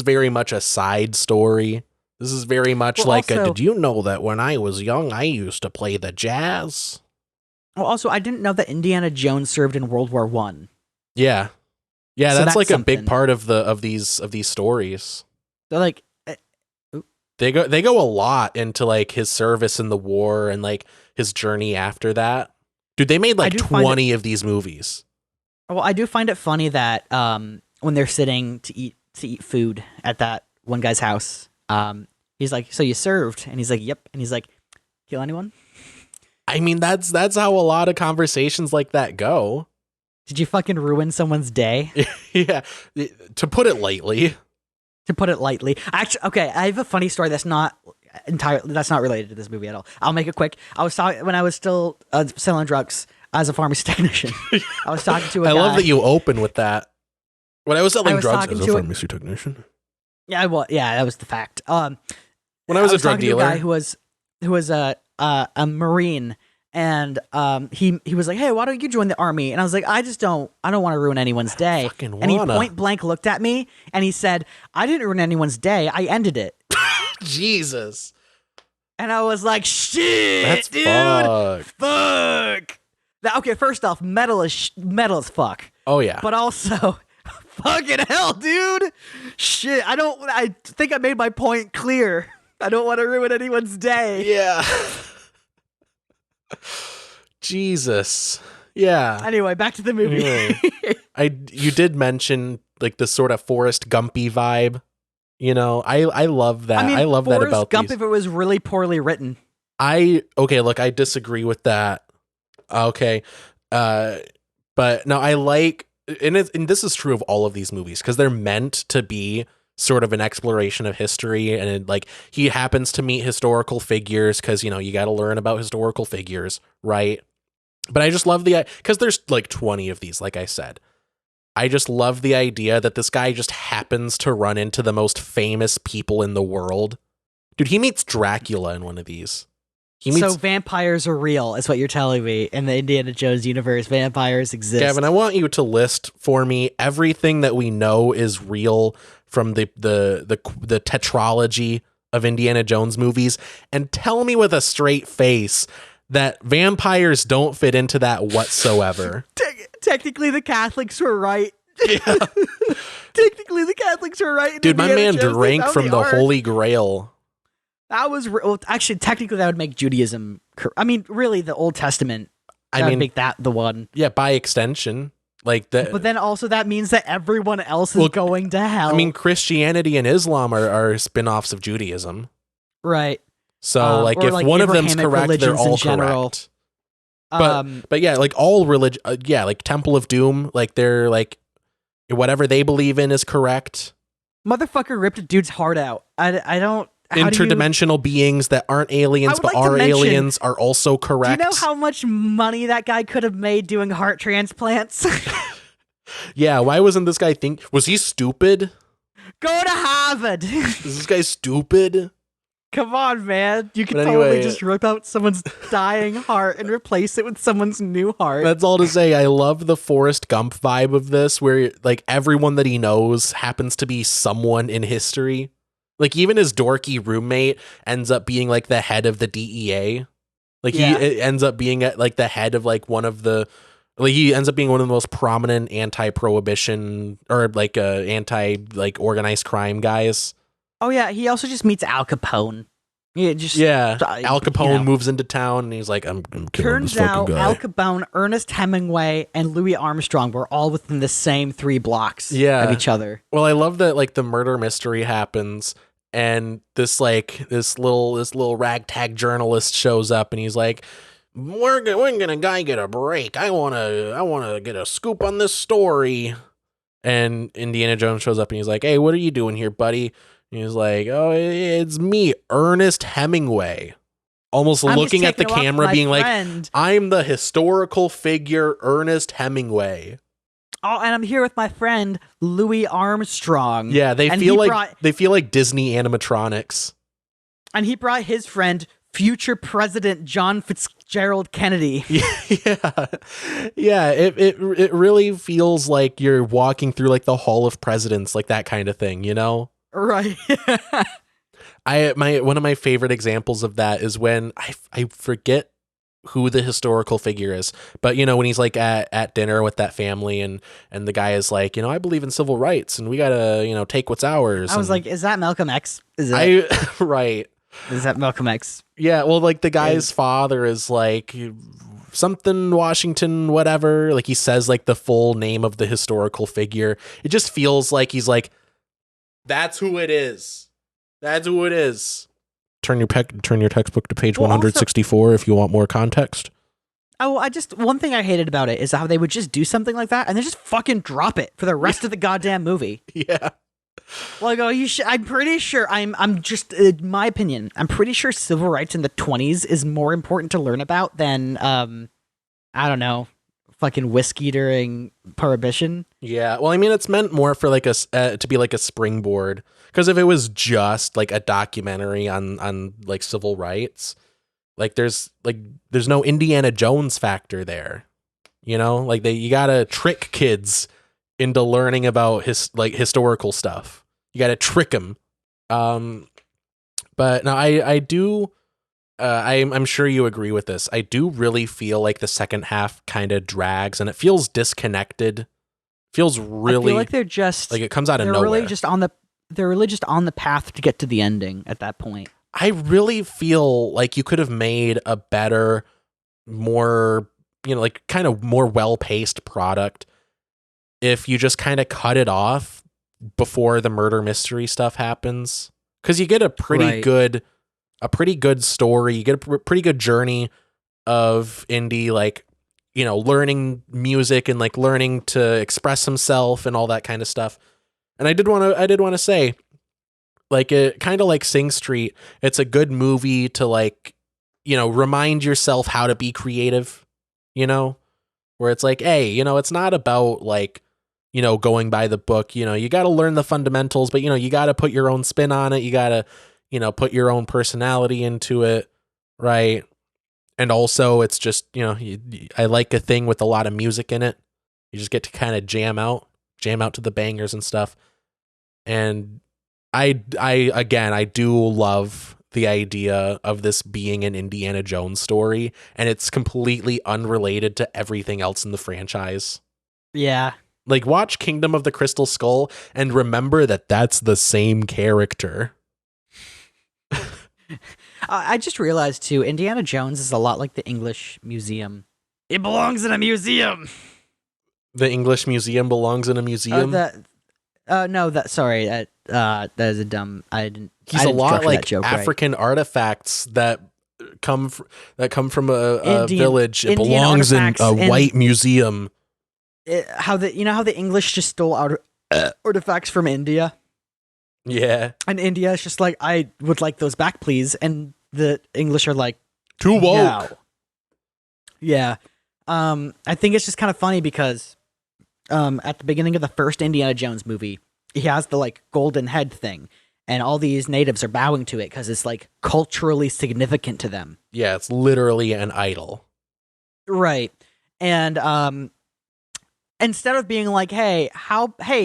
Speaker 1: very much a side story. This is very much
Speaker 2: Well,
Speaker 1: like
Speaker 2: also-
Speaker 1: did you know that when I was young, I used to play the jazz?
Speaker 2: Well, also, I didn't know that Indiana Jones served in World War One.
Speaker 1: Yeah. Yeah,
Speaker 2: So
Speaker 1: that's
Speaker 2: that's
Speaker 1: like a
Speaker 2: something.
Speaker 1: big part of these stories.
Speaker 2: They're like,
Speaker 1: They go a lot into like his service in the war and like his journey after that. Dude, they made like
Speaker 2: do find
Speaker 1: 20 of these movies.
Speaker 2: well, I do find it funny that when they're sitting to eat food at that one guy's house, he's like, "So you served?" And he's like, "Yep." And he's like, "Kill anyone?
Speaker 1: I mean, that's how a lot of conversations like that go.
Speaker 2: Did you fucking ruin someone's day?"
Speaker 1: Yeah, to put it lightly.
Speaker 2: To put it lightly. Actually, okay, I have a funny story that's not related to this movie at all. I'll make it quick. I was talking when I was still selling drugs as a pharmacy technician. I was talking to a
Speaker 1: I
Speaker 2: guy.
Speaker 1: love that you open with that. When I was selling drugs
Speaker 2: talking
Speaker 1: as a
Speaker 2: to
Speaker 1: pharmacy technician.
Speaker 2: Yeah, well, yeah, that was the fact.
Speaker 1: When I was a drug
Speaker 2: talking to
Speaker 1: dealer,
Speaker 2: a guy who was a Marine, and he was like, "Hey, why don't you join the army?" And I was like, I don't want to ruin anyone's day."
Speaker 1: fucking
Speaker 2: And he
Speaker 1: wanna.
Speaker 2: point blank looked at me and he said, "I didn't ruin anyone's day. I ended it."
Speaker 1: Jesus,
Speaker 2: And I was like, "Shit,
Speaker 1: that's
Speaker 2: dude,
Speaker 1: fucked.
Speaker 2: fuck." Okay, first off, metal is fuck,
Speaker 1: Oh yeah,
Speaker 2: but also. Fucking hell, dude! Shit, I think I made my point clear. I don't want to ruin anyone's day.
Speaker 1: yeah. Jesus, yeah.
Speaker 2: Anyway, back to the movie.
Speaker 1: Anyway. You did mention like this sort of Forrest Gumpy vibe. You know, I love that. I love that
Speaker 2: Forrest
Speaker 1: about
Speaker 2: Gump
Speaker 1: these.
Speaker 2: if it was really poorly written.
Speaker 1: Look, I disagree with that. Okay. But no, I like, and this is true of all of these movies because they're meant to be sort of an exploration of history, and like he happens to meet historical figures because, you know, you got to learn about historical figures, right? But I just love because there's like 20 of these, like I said. I just love the idea that this guy just happens to run into the most people in the world. Dude, he meets Dracula in one of these.
Speaker 2: So vampires are real, is what you're telling me. In the Indiana Jones universe, vampires exist.
Speaker 1: Gavin, I want you to list for me everything that we know is real from the tetralogy of Indiana Jones movies, and tell me with a straight face that vampires don't fit into that whatsoever.
Speaker 2: Technically, the Catholics were right.
Speaker 1: Yeah.
Speaker 2: Technically, the Catholics were right.
Speaker 1: Dude, my
Speaker 2: Indiana
Speaker 1: man
Speaker 2: Jones,
Speaker 1: drank from the
Speaker 2: ark.
Speaker 1: Holy Grail.
Speaker 2: That was actually technically that would make Judaism. I mean, really, the Old Testament. That would make that the one.
Speaker 1: Yeah, by extension, like that.
Speaker 2: But then also that means that everyone else is going to hell.
Speaker 1: I mean, Christianity and Islam are spin-offs of Judaism.
Speaker 2: Right.
Speaker 1: So, like,
Speaker 2: or
Speaker 1: if
Speaker 2: like
Speaker 1: one of them's
Speaker 2: Abrahamic
Speaker 1: correct, they're
Speaker 2: religions
Speaker 1: all
Speaker 2: in general.
Speaker 1: correct. But yeah, like all religion, like Temple of Doom, like they're like whatever they believe in is correct.
Speaker 2: Motherfucker ripped a dude's heart out. I don't.
Speaker 1: Interdimensional beings that aren't aliens but are aliens are also correct.
Speaker 2: Do you know how much money that guy could have made doing heart transplants?
Speaker 1: Yeah, why wasn't this guy was he stupid?
Speaker 2: Go to Harvard.
Speaker 1: Is this guy stupid?
Speaker 2: Come on, man. You can
Speaker 1: But
Speaker 2: totally
Speaker 1: anyway,
Speaker 2: just rip out someone's dying heart and replace it with someone's new heart.
Speaker 1: That's all to say. I love the Forrest Gump vibe of this, where like everyone that he knows happens to be someone in history. Like even his dorky roommate ends up being like the head of the DEA. Like he ends up being like the head of like he ends up being one of the most prominent anti-prohibition or like anti like organized crime guys.
Speaker 2: Oh yeah, he also just meets Al Capone.
Speaker 1: Al Capone moves into town and he's like, I'm killing
Speaker 2: Turns
Speaker 1: this fucking
Speaker 2: out
Speaker 1: guy.
Speaker 2: Al Capone, Ernest Hemingway, and Louis Armstrong were all within the same 3 blocks of each other.
Speaker 1: Well, I love that like the murder mystery happens and this little ragtag journalist shows up and he's like, when gonna guy get a break? I wanna get a scoop on this story. And Indiana Jones shows up and he's like, hey, what are you doing here, buddy? And he's like, oh, it's me, Ernest Hemingway. Almost looking at the camera being like, I'm the historical figure Ernest Hemingway.
Speaker 2: Oh, and I'm here with my friend Louis Armstrong.
Speaker 1: Yeah, they feel like Disney animatronics.
Speaker 2: And he brought his friend, future President John Fitzgerald Kennedy.
Speaker 1: Yeah. It really feels like you're walking through like the Hall of Presidents, like that kind of thing, you know?
Speaker 2: Right.
Speaker 1: One of my favorite examples of that is when I forget who the historical figure is, but when he's like at dinner with that family, and the guy is like, I believe in civil rights, and we gotta take what's ours.
Speaker 2: I was like, is that Malcolm X?
Speaker 1: Right.
Speaker 2: Is that Malcolm X?
Speaker 1: Yeah, well, like the guy's father is like something Washington, whatever. Like he says like the full name of the historical figure. It just feels like he's like, that's who it is. That's who it is. Turn your textbook to page 164 if you want more context.
Speaker 2: Oh, one thing I hated about it is how they would just do something like that and then just fucking drop it for the rest of the goddamn movie.
Speaker 1: Yeah.
Speaker 2: Like, I'm pretty sure, I'm just, my opinion, I'm pretty sure civil rights in the 20s is more important to learn about than, I don't know, fucking whiskey during Prohibition.
Speaker 1: Yeah, well, I mean, it's meant more for like to be like a springboard, because if it was just like a documentary on like civil rights, like there's no Indiana Jones factor there, like you gotta trick kids into learning about historical stuff. You gotta trick them. But no, I do. I'm sure you agree with this. I do really feel like the second half kind of drags and it feels disconnected. Feels really,
Speaker 2: I feel like they're just
Speaker 1: like it comes out of nowhere.
Speaker 2: They're really just on the path to get to the ending at that point.
Speaker 1: I really feel like you could have made a better, more, like kind of more well-paced product if you just kind of cut it off before the murder mystery stuff happens. Because you get a pretty good story. You get a pretty good journey of Indy, like, learning music and like learning to express himself and all that kind of stuff. And I did want to say, like, it kind of like Sing Street, it's a good movie to like, remind yourself how to be creative, where it's like, hey, it's not about like, going by the book, you got to learn the fundamentals, but you got to put your own spin on it. You got to, put your own personality into it. Right. And also it's just, I like a thing with a lot of music in it. You just get to kind of jam out to the bangers and stuff. And I do love the idea of this being an Indiana Jones story, and it's completely unrelated to everything else in the franchise.
Speaker 2: Yeah.
Speaker 1: Like, watch Kingdom of the Crystal Skull and remember that that's the same character.
Speaker 2: I just realized too, Indiana Jones is a lot like the English Museum. It belongs in a museum.
Speaker 1: The English Museum belongs in a museum?
Speaker 2: Sorry, that is a dumb.
Speaker 1: He's a lot like African artifacts that come from a village. It belongs in a white museum.
Speaker 2: How the English just stole artifacts from India.
Speaker 1: Yeah,
Speaker 2: and India is just like, I would like those back, please. And the English are like,
Speaker 1: too woke.
Speaker 2: No. Yeah, I think it's just kind of funny because at the beginning of the first Indiana Jones movie, he has the like golden head thing, and all these natives are bowing to it because it's like culturally significant to them.
Speaker 1: Yeah, it's literally an idol.
Speaker 2: Right. And instead of being like, hey,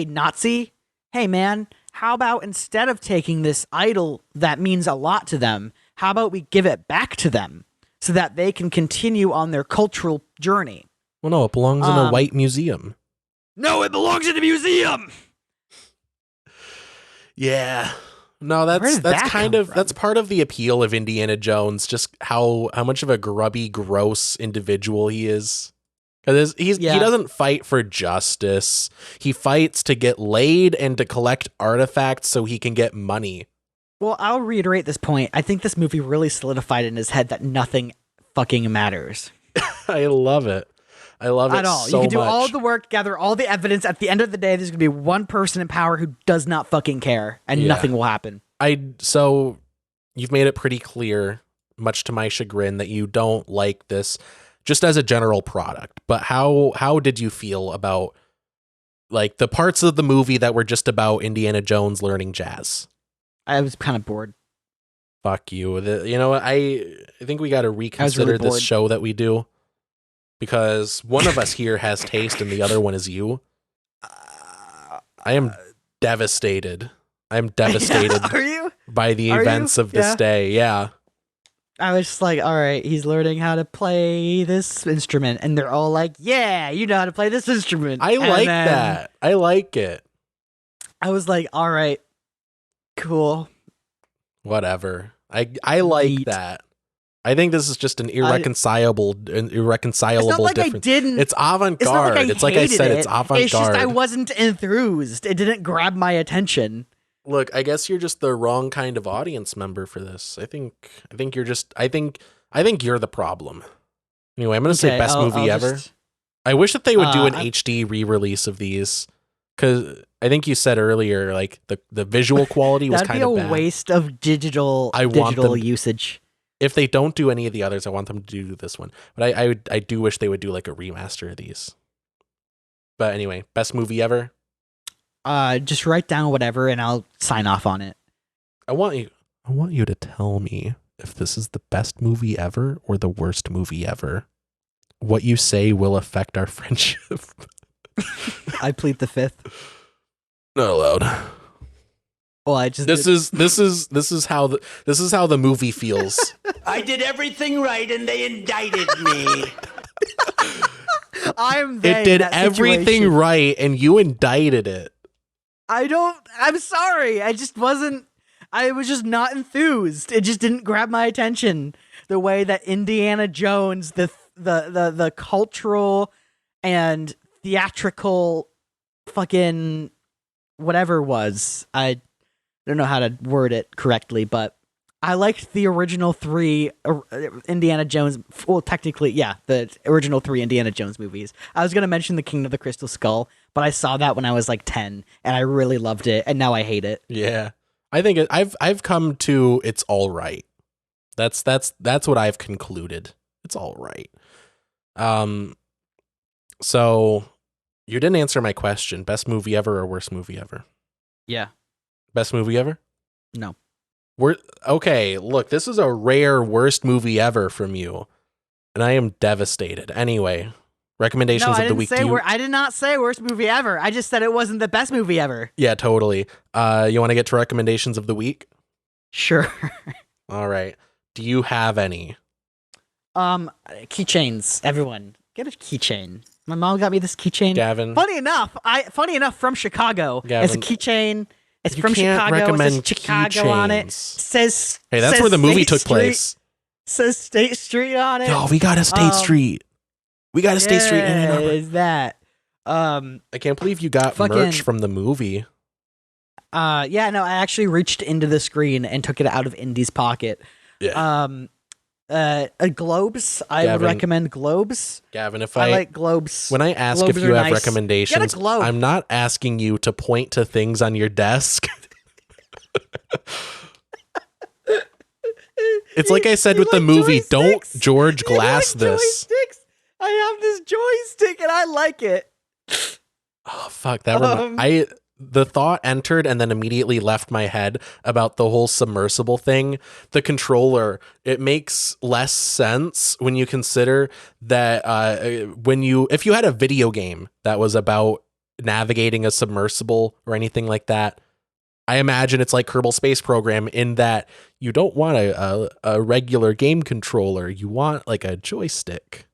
Speaker 2: Nazi, hey man, how about instead of taking this idol that means a lot to them, how about we give it back to them so that they can continue on their cultural journey?
Speaker 1: Well, no, it belongs in a white museum.
Speaker 2: No, it belongs in a museum.
Speaker 1: Yeah. No, that's part of the appeal of Indiana Jones, just how much of a grubby, gross individual he is. Because he doesn't fight for justice. He fights to get laid and to collect artifacts so he can get money.
Speaker 2: Well, I'll reiterate this point. I think this movie really solidified in his head that nothing fucking matters.
Speaker 1: I love it. I love it so much.
Speaker 2: You can do all the work, gather all the evidence. At the end of the day, there's going to be one person in power who does not fucking care, and nothing will happen.
Speaker 1: So you've made it pretty clear, much to my chagrin, that you don't like this just as a general product. But how did you feel about like the parts of the movie that were just about Indiana Jones learning jazz?
Speaker 2: I was kind of bored.
Speaker 1: Fuck you. I think we got to reconsider really this show that we do. Because one of us here has taste and the other one is you. I am devastated. I'm devastated.
Speaker 2: Are you?
Speaker 1: by the
Speaker 2: Are
Speaker 1: events
Speaker 2: you?
Speaker 1: of this
Speaker 2: Yeah.
Speaker 1: day. Yeah.
Speaker 2: I was just like, all right, he's learning how to play this instrument, and they're all like, yeah, you know how to play this instrument.
Speaker 1: I
Speaker 2: And
Speaker 1: like
Speaker 2: then
Speaker 1: that. I like it.
Speaker 2: I was like, all right, cool.
Speaker 1: Whatever. I like
Speaker 2: Yeet.
Speaker 1: that. I think this is just an
Speaker 2: It's
Speaker 1: irreconcilable
Speaker 2: not like
Speaker 1: difference.
Speaker 2: I didn't.
Speaker 1: It's avant
Speaker 2: It's not like
Speaker 1: garde.
Speaker 2: I
Speaker 1: It's like I
Speaker 2: hated
Speaker 1: said,
Speaker 2: it.
Speaker 1: it's avant
Speaker 2: It's just I
Speaker 1: garde.
Speaker 2: wasn't enthused. It didn't grab my attention.
Speaker 1: Look, I guess you're just the wrong kind of audience member for this. I think you're just I think you're the problem. Anyway, I'm gonna say
Speaker 2: Okay,
Speaker 1: best movie
Speaker 2: I'll
Speaker 1: ever.
Speaker 2: just-
Speaker 1: I wish that they would do an
Speaker 2: I'm-
Speaker 1: HD re-release of these, because I think you said earlier, like the visual quality was
Speaker 2: That'd be
Speaker 1: kind
Speaker 2: a
Speaker 1: of bad.
Speaker 2: waste of digital usage.
Speaker 1: If they don't do any of the others, I want them to do this one. But I do wish they would do like a remaster of these. But anyway, best movie ever.
Speaker 2: Just write down whatever, and I'll sign off on it.
Speaker 1: I want you to tell me if this is the best movie ever or the worst movie ever. What you say will affect our friendship.
Speaker 2: I plead the fifth.
Speaker 1: Not allowed.
Speaker 2: Well, I just
Speaker 1: This is how the movie feels.
Speaker 3: I did everything right and they indicted me.
Speaker 2: I'm they
Speaker 1: It
Speaker 2: in
Speaker 1: did
Speaker 2: that
Speaker 1: everything
Speaker 2: situation.
Speaker 1: right, and you indicted it.
Speaker 2: I'm sorry. I was just not enthused. It just didn't grab my attention the way that Indiana Jones, the cultural and theatrical fucking whatever was. I don't know how to word it correctly, but I liked the original three Indiana Jones. Well, technically, yeah, the original three Indiana Jones movies. I was going to mention The Kingdom of the Crystal Skull, but I saw that when I was like 10, and I really loved it, and now I hate it.
Speaker 1: Yeah, I think I've come to it's all right. That's what I've concluded. It's all right. So you didn't answer my question. Best movie ever or worst movie ever?
Speaker 2: Yeah.
Speaker 1: Best movie ever?
Speaker 2: No.
Speaker 1: Okay, look, this is a rare worst movie ever from you, and I am devastated. Anyway, recommendations of the week.
Speaker 2: I did not say worst movie ever. I just said it wasn't the best movie ever.
Speaker 1: Yeah, totally. You want to get to recommendations of the week?
Speaker 2: Sure.
Speaker 1: All right. Do you have any?
Speaker 2: Keychains. Everyone, get a keychain. My mom got me this keychain.
Speaker 1: Gavin.
Speaker 2: Funny enough, from Chicago. It's a
Speaker 1: Gavin,
Speaker 2: keychain. It's
Speaker 1: you
Speaker 2: from
Speaker 1: can't
Speaker 2: Chicago. It
Speaker 1: recommend
Speaker 2: says Chicago on it.
Speaker 1: keychains.
Speaker 2: Says
Speaker 1: Hey, that's
Speaker 2: says
Speaker 1: where the movie
Speaker 2: State
Speaker 1: took
Speaker 2: Street.
Speaker 1: place.
Speaker 2: Says State Street on it.
Speaker 1: Yo, we got a State Street. We got a State Street in Ann Arbor.
Speaker 2: Is that?
Speaker 1: I can't believe you got
Speaker 2: Fucking-
Speaker 1: merch from the movie.
Speaker 2: Yeah, no, I actually reached into the screen and took it out of Indy's pocket.
Speaker 1: Yeah.
Speaker 2: Globes. I would
Speaker 1: Gavin,
Speaker 2: recommend Globes.
Speaker 1: Gavin, if
Speaker 2: I like Globes.
Speaker 1: when I ask
Speaker 2: Globes
Speaker 1: if you
Speaker 2: are
Speaker 1: have
Speaker 2: nice.
Speaker 1: recommendations,
Speaker 2: Get a globe.
Speaker 1: I'm not asking you to point to things on your desk. It's like I said
Speaker 2: You
Speaker 1: with the
Speaker 2: like
Speaker 1: movie, don't
Speaker 2: joysticks?
Speaker 1: George
Speaker 2: You
Speaker 1: Glass
Speaker 2: like
Speaker 1: this.
Speaker 2: joysticks? I have this joystick and I like it.
Speaker 1: Oh fuck, that the thought entered and then immediately left my head about the whole submersible thing. The controller, it makes less sense when you consider that if you had a video game that was about navigating a submersible or anything like that, I imagine it's like Kerbal Space Program in that you don't want a regular game controller. You want like a joystick.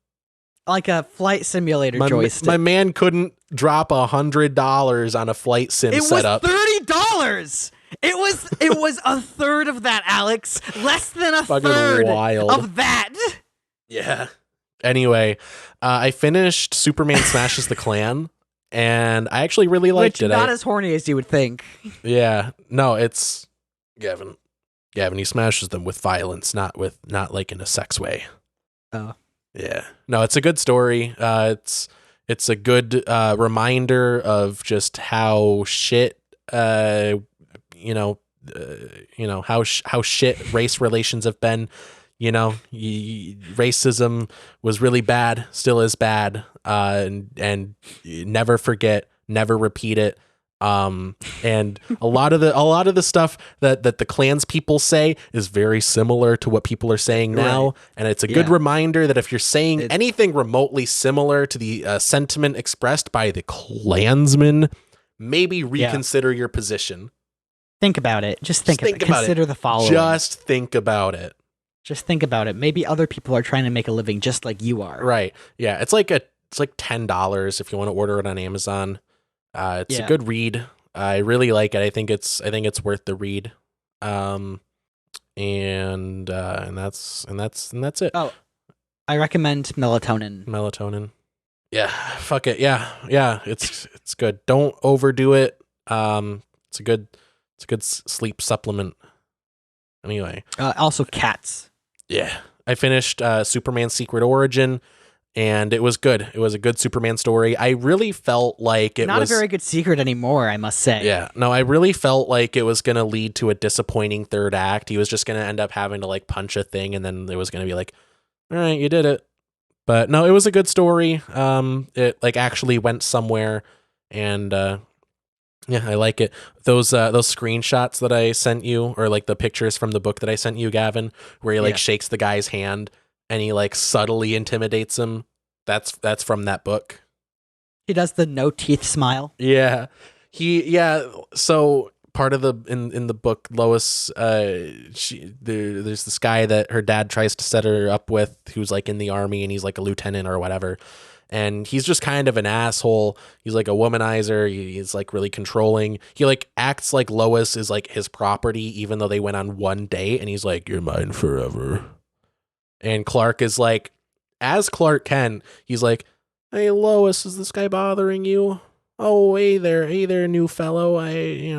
Speaker 2: Like a flight simulator joystick.
Speaker 1: My man couldn't drop $100 on a flight sim
Speaker 2: It
Speaker 1: setup.
Speaker 2: was $30. It was a third of that, Alex. Less than a
Speaker 1: Fucking
Speaker 2: third
Speaker 1: wild.
Speaker 2: of that.
Speaker 1: Yeah. Anyway, I finished Superman Smashes the Klan, and I actually really liked
Speaker 2: Which
Speaker 1: it.
Speaker 2: not as horny as you would think.
Speaker 1: Yeah. No, it's Gavin. He smashes them with violence, not like in a sex way.
Speaker 2: Oh.
Speaker 1: Yeah. No, it's a good story. It's a good reminder of just how shit how shit race relations have been. Racism was really bad, still is bad, and never forget, never repeat it. And a lot of the stuff that the Klans people say is very similar to what people are saying now.
Speaker 2: Right.
Speaker 1: And it's a good reminder that if you're saying
Speaker 2: It's-
Speaker 1: anything remotely similar to the sentiment expressed by the Klansmen, maybe reconsider your position.
Speaker 2: Think about it. Just think about it. Consider the following.
Speaker 1: Just think about it.
Speaker 2: Just think about it. Maybe other people are trying to make a living just like you are.
Speaker 1: Right. Yeah. It's like $10 if you want to order it on Amazon. It's a good read. I really like it. I think it's worth the read. And that's it.
Speaker 2: Oh, I recommend Melatonin.
Speaker 1: Melatonin. Yeah. Fuck it. Yeah. It's good. Don't overdo it. It's a good sleep supplement. Anyway.
Speaker 2: Also Cats.
Speaker 1: Yeah. I finished Superman Secret Origin, and it was good. It was a good Superman story. I really felt like it was...
Speaker 2: Not a very good secret anymore, I must say.
Speaker 1: Yeah. No, I really felt like it was going to lead to a disappointing third act. He was just going to end up having to, like, punch a thing, and then it was going to be like, all right, you did it. But no, it was a good story. It, like, actually went somewhere, and... yeah, I like it. Those screenshots that I sent you, or like the pictures from the book that I sent you, Gavin, where he like shakes the guy's hand and he like subtly intimidates him. That's from that book.
Speaker 2: He does the no teeth smile.
Speaker 1: Yeah. So part of the in the book, Lois, there's this guy that her dad tries to set her up with, who's like in the army, and he's like a lieutenant or whatever. And he's just kind of an asshole. He's like a womanizer. He's like really controlling. He like acts like Lois is like his property, even though they went on one date. And he's like, "You're mine forever." And Clark is like, as Clark Kent, he's like, "Hey Lois, is this guy bothering you? Oh, hey there, new fellow.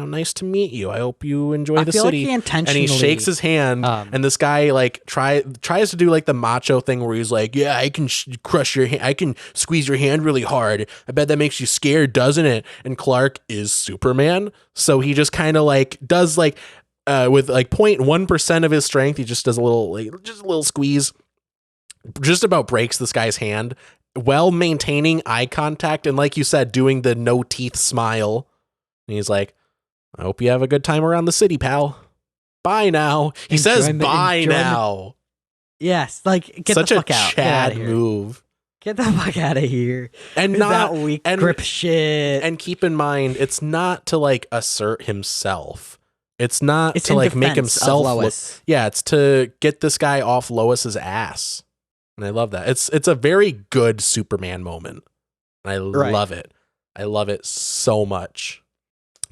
Speaker 1: Nice to meet you. I hope you enjoy the city."
Speaker 2: Like he intentionally...
Speaker 1: And he shakes his hand, and this guy like tries to do like the macho thing where he's like, "Yeah, I can crush your hand. I can squeeze your hand really hard. I bet that makes you scared, doesn't it?" And Clark is Superman, so he just kind of like does like with like 0.1% of his strength, he just does a little squeeze, just about breaks this guy's hand, while maintaining eye contact and, like you said, doing the no teeth smile. And he's like, "I hope you have a good time around the city, pal. Bye now." He says bye now.
Speaker 2: Yes, like get
Speaker 1: Such
Speaker 2: the fuck out.
Speaker 1: Such a Chad move.
Speaker 2: Get the fuck out of here.
Speaker 1: And not
Speaker 2: that weak grip shit.
Speaker 1: And keep in mind, it's not to like assert himself. It's not to like make himself look. Yeah, it's to get this guy off Lois's ass. And I love that. It's a very good Superman moment. And I love it. I love it so much.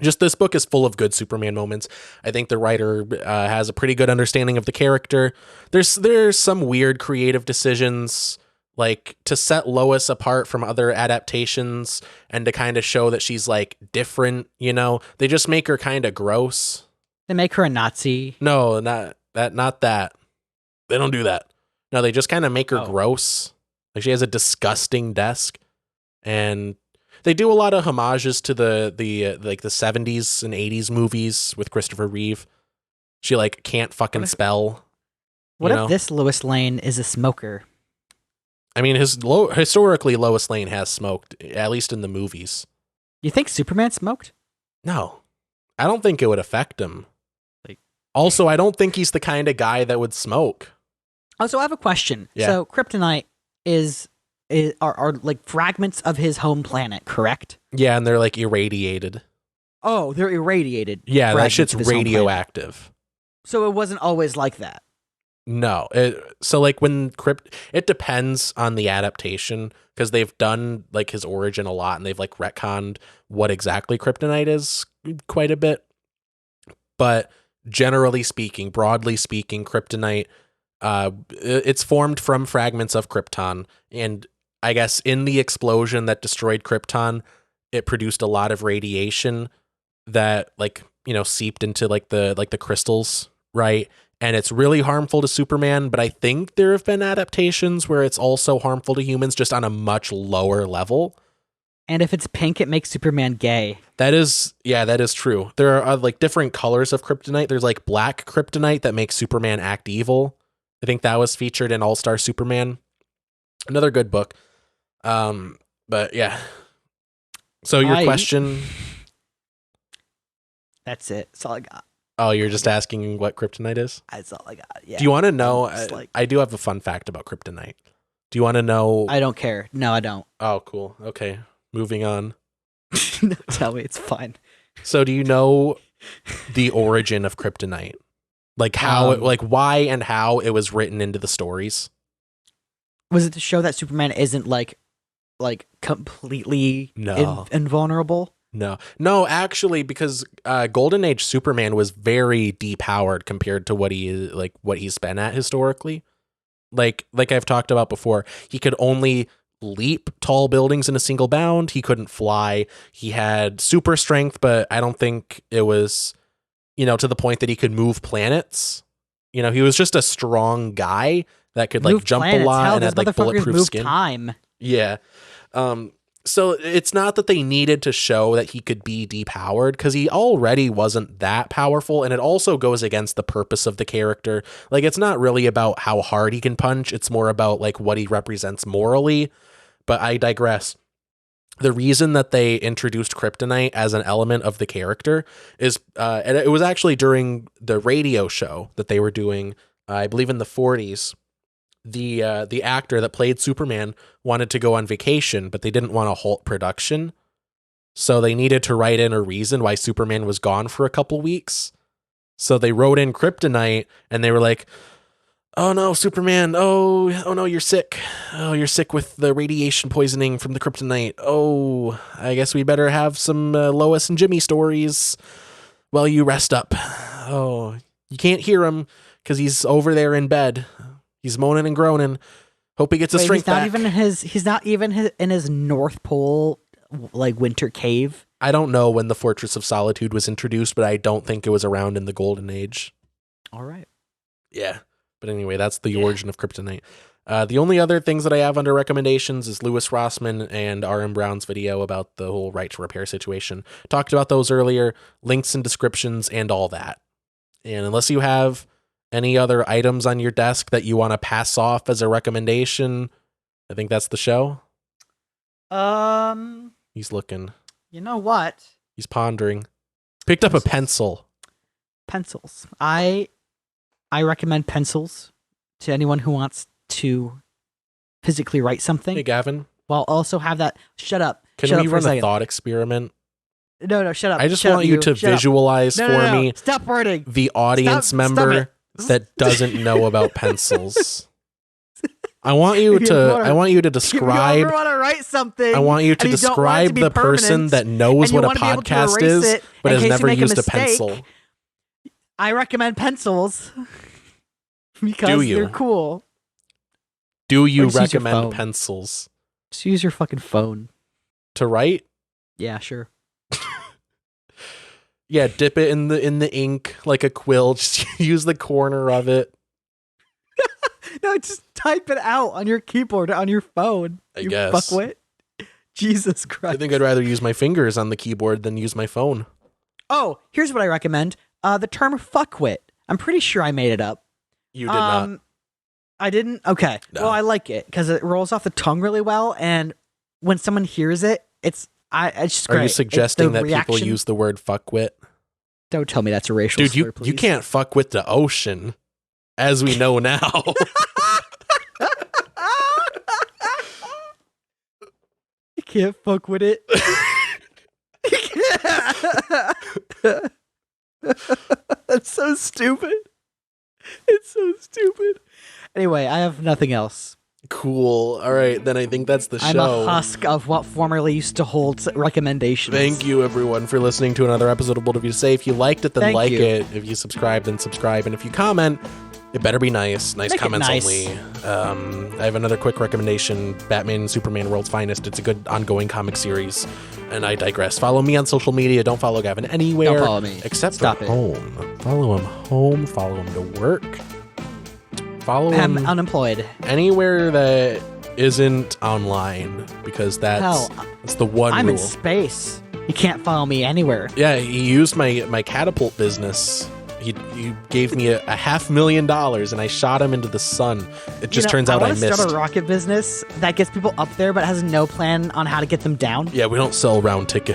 Speaker 1: Just this book is full of good Superman moments. I think the writer has a pretty good understanding of the character. There's some weird creative decisions, like to set Lois apart from other adaptations and to kind of show that she's like different, They just make her kind of gross.
Speaker 2: They make her a Nazi.
Speaker 1: No, not that. They don't do that. No, they just kind of make her gross. Like she has a disgusting desk, and they do a lot of homages to the 70s and 80s movies with Christopher Reeve. She like can't fucking spell.
Speaker 2: What if this Lois Lane is a smoker?
Speaker 1: I mean, historically Lois Lane has smoked, at least in the movies.
Speaker 2: You think Superman smoked?
Speaker 1: No, I don't think it would affect him. Also, I don't think he's the kind of guy that would smoke.
Speaker 2: Oh, so I have a question.
Speaker 1: Yeah.
Speaker 2: So Kryptonite are like fragments of his home planet, correct?
Speaker 1: Yeah, and they're like irradiated.
Speaker 2: Oh, they're irradiated.
Speaker 1: Yeah, that shit's radioactive.
Speaker 2: So it wasn't always like that.
Speaker 1: No. So like when it depends on the adaptation, because they've done like his origin a lot and they've like retconned what exactly Kryptonite is quite a bit. But generally speaking, broadly speaking, Kryptonite, it's formed from fragments of Krypton, and I guess in the explosion that destroyed Krypton, it produced a lot of radiation that seeped into like the crystals, right? And it's really harmful to Superman, but I think there have been adaptations where it's also harmful to humans, just on a much lower level.
Speaker 2: And if it's pink, it makes Superman gay.
Speaker 1: That is true. There are like different colors of Kryptonite. There's like black Kryptonite that makes Superman act evil. I think that was featured in All-Star Superman. Another good book. But yeah. So your question...
Speaker 2: That's it. That's all I got.
Speaker 1: Oh, you're just asking what Kryptonite is?
Speaker 2: That's all I got, yeah.
Speaker 1: Do you want to know? I do have a fun fact about Kryptonite. Do you want to know?
Speaker 2: I don't care. No, I don't.
Speaker 1: Oh, cool. Okay. Moving on.
Speaker 2: Tell me, it's fine.
Speaker 1: So do you know the origin of Kryptonite, like how, like why and how it was written into the stories.
Speaker 2: Was it to show that Superman isn't like completely invulnerable?
Speaker 1: No, actually, because Golden Age Superman was very depowered compared to what he's been at historically. Like I've talked about before, he could only leap tall buildings in a single bound. He couldn't fly. He had super strength, but I don't think it was, to the point that he could move planets. He was just a strong guy that could like jump a lot and had like bulletproof skin.
Speaker 2: Time.
Speaker 1: Yeah. So it's not that they needed to show that he could be depowered, because he already wasn't that powerful, and it also goes against the purpose of the character. Like, it's not really about how hard he can punch. It's more about like what he represents morally. But I digress. The reason that they introduced Kryptonite as an element of the character is, and it was actually during the radio show that they were doing, I believe in the 40s. The actor that played Superman wanted to go on vacation, but they didn't want to halt production. So they needed to write in a reason why Superman was gone for a couple weeks. So they wrote in Kryptonite, and they were like, "Oh no, Superman. Oh no, you're sick. Oh, you're sick with the radiation poisoning from the Kryptonite. Oh, I guess we better have some Lois and Jimmy stories while you rest up. Oh, you can't hear him because he's over there in bed. He's moaning and groaning. Hope he gets his strength back."
Speaker 2: He's not even in his North Pole like winter cave.
Speaker 1: I don't know when the Fortress of Solitude was introduced, but I don't think it was around in the Golden Age.
Speaker 2: All right.
Speaker 1: Yeah. But anyway, that's the origin of Kryptonite. The only other things that I have under recommendations is Louis Rossman and R.M. Brown's video about the whole right to repair situation. Talked about those earlier, links and descriptions and all that. And unless you have any other items on your desk that you want to pass off as a recommendation, I think that's the show. He's looking.
Speaker 2: You know what?
Speaker 1: He's pondering. Picked up a pencil.
Speaker 2: Pencils. I recommend pencils to anyone who wants to physically write something.
Speaker 1: Hey, Gavin.
Speaker 2: While also have that. Shut up.
Speaker 1: Can we run a thought experiment?
Speaker 2: No, shut up.
Speaker 1: I just want you to visualize for me.
Speaker 2: Stop wording.
Speaker 1: The audience member that doesn't know about pencils. I want you to describe.
Speaker 2: If you ever want to write something,
Speaker 1: I want you to describe the person that knows what a podcast is, but has never used a pencil.
Speaker 2: I recommend pencils because they're cool.
Speaker 1: Do you recommend pencils?
Speaker 2: Just use your fucking phone
Speaker 1: to write.
Speaker 2: Yeah, sure.
Speaker 1: Yeah, dip it in the ink like a quill. Just use the corner of it.
Speaker 2: No, just type it out on your keyboard on your phone.
Speaker 1: I guess.
Speaker 2: Fuckwit. Jesus Christ.
Speaker 1: I think I'd rather use my fingers on the keyboard than use my phone.
Speaker 2: Oh, here's what I recommend. The term fuckwit. I'm pretty sure I made it up.
Speaker 1: You did not.
Speaker 2: I didn't? Okay. No. Well, I like it because it rolls off the tongue really well, and when someone hears it, it's just great.
Speaker 1: Are you suggesting that people use the word fuckwit?
Speaker 2: Don't tell me that's a racial slur, please.
Speaker 1: You can't fuck with the ocean, as we know now.
Speaker 2: You can't fuck with it. That's so stupid. It's so stupid. Anyway, I have nothing else.
Speaker 1: Cool. All right, then I think that's the show.
Speaker 2: I'm a husk of what formerly used to hold recommendations.
Speaker 1: Thank you, everyone, for listening to another episode of Bold of You to Say. If you liked it, then it. If you subscribe, then subscribe. And if you comment, it better be nice. Nice comments only. I have another quick recommendation. Batman and Superman World's Finest. It's a good ongoing comic series. And I digress. Follow me on social media. Don't follow Gavin anywhere.
Speaker 2: Don't follow me.
Speaker 1: Except for home. Follow him home. Follow him to work. Follow him.
Speaker 2: I'm unemployed.
Speaker 1: Anywhere that isn't online. Because that's the one
Speaker 2: I'm
Speaker 1: rule.
Speaker 2: In space. You can't follow me anywhere.
Speaker 1: Yeah, he used my catapult business. He gave me a $500,000 and I shot him into the sun. It just turns out I missed.
Speaker 2: I want to start a rocket business that gets people up there but has no plan on how to get them down.
Speaker 1: Yeah, we don't sell round trip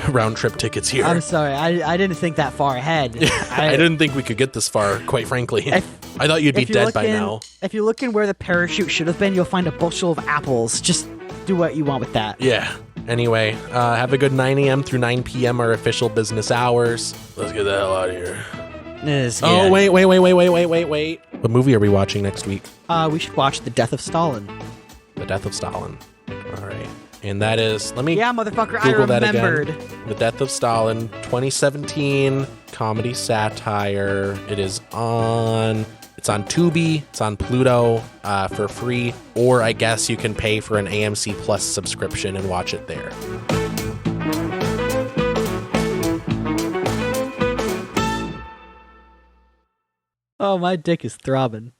Speaker 1: tickets here.
Speaker 2: I'm sorry. I didn't think that far ahead.
Speaker 1: I didn't think we could get this far, quite frankly. I thought you'd be dead by now.
Speaker 2: If you look in where the parachute should have been, you'll find a bushel of apples. Just do what you want with that.
Speaker 1: Yeah. Anyway, have a good 9 a.m. through 9 p.m. our official business hours. Let's get the hell out of here. Oh, wait. What movie are we watching next week?
Speaker 2: We should watch The Death of Stalin.
Speaker 1: The Death of Stalin. All right. And that is, let me
Speaker 2: motherfucker,
Speaker 1: Google
Speaker 2: I
Speaker 1: that
Speaker 2: remembered.
Speaker 1: again. The Death of Stalin, 2017 comedy satire. It's on Tubi, it's on Pluto for free, or I guess you can pay for an AMC Plus subscription and watch it there.
Speaker 2: Oh, my dick is throbbing.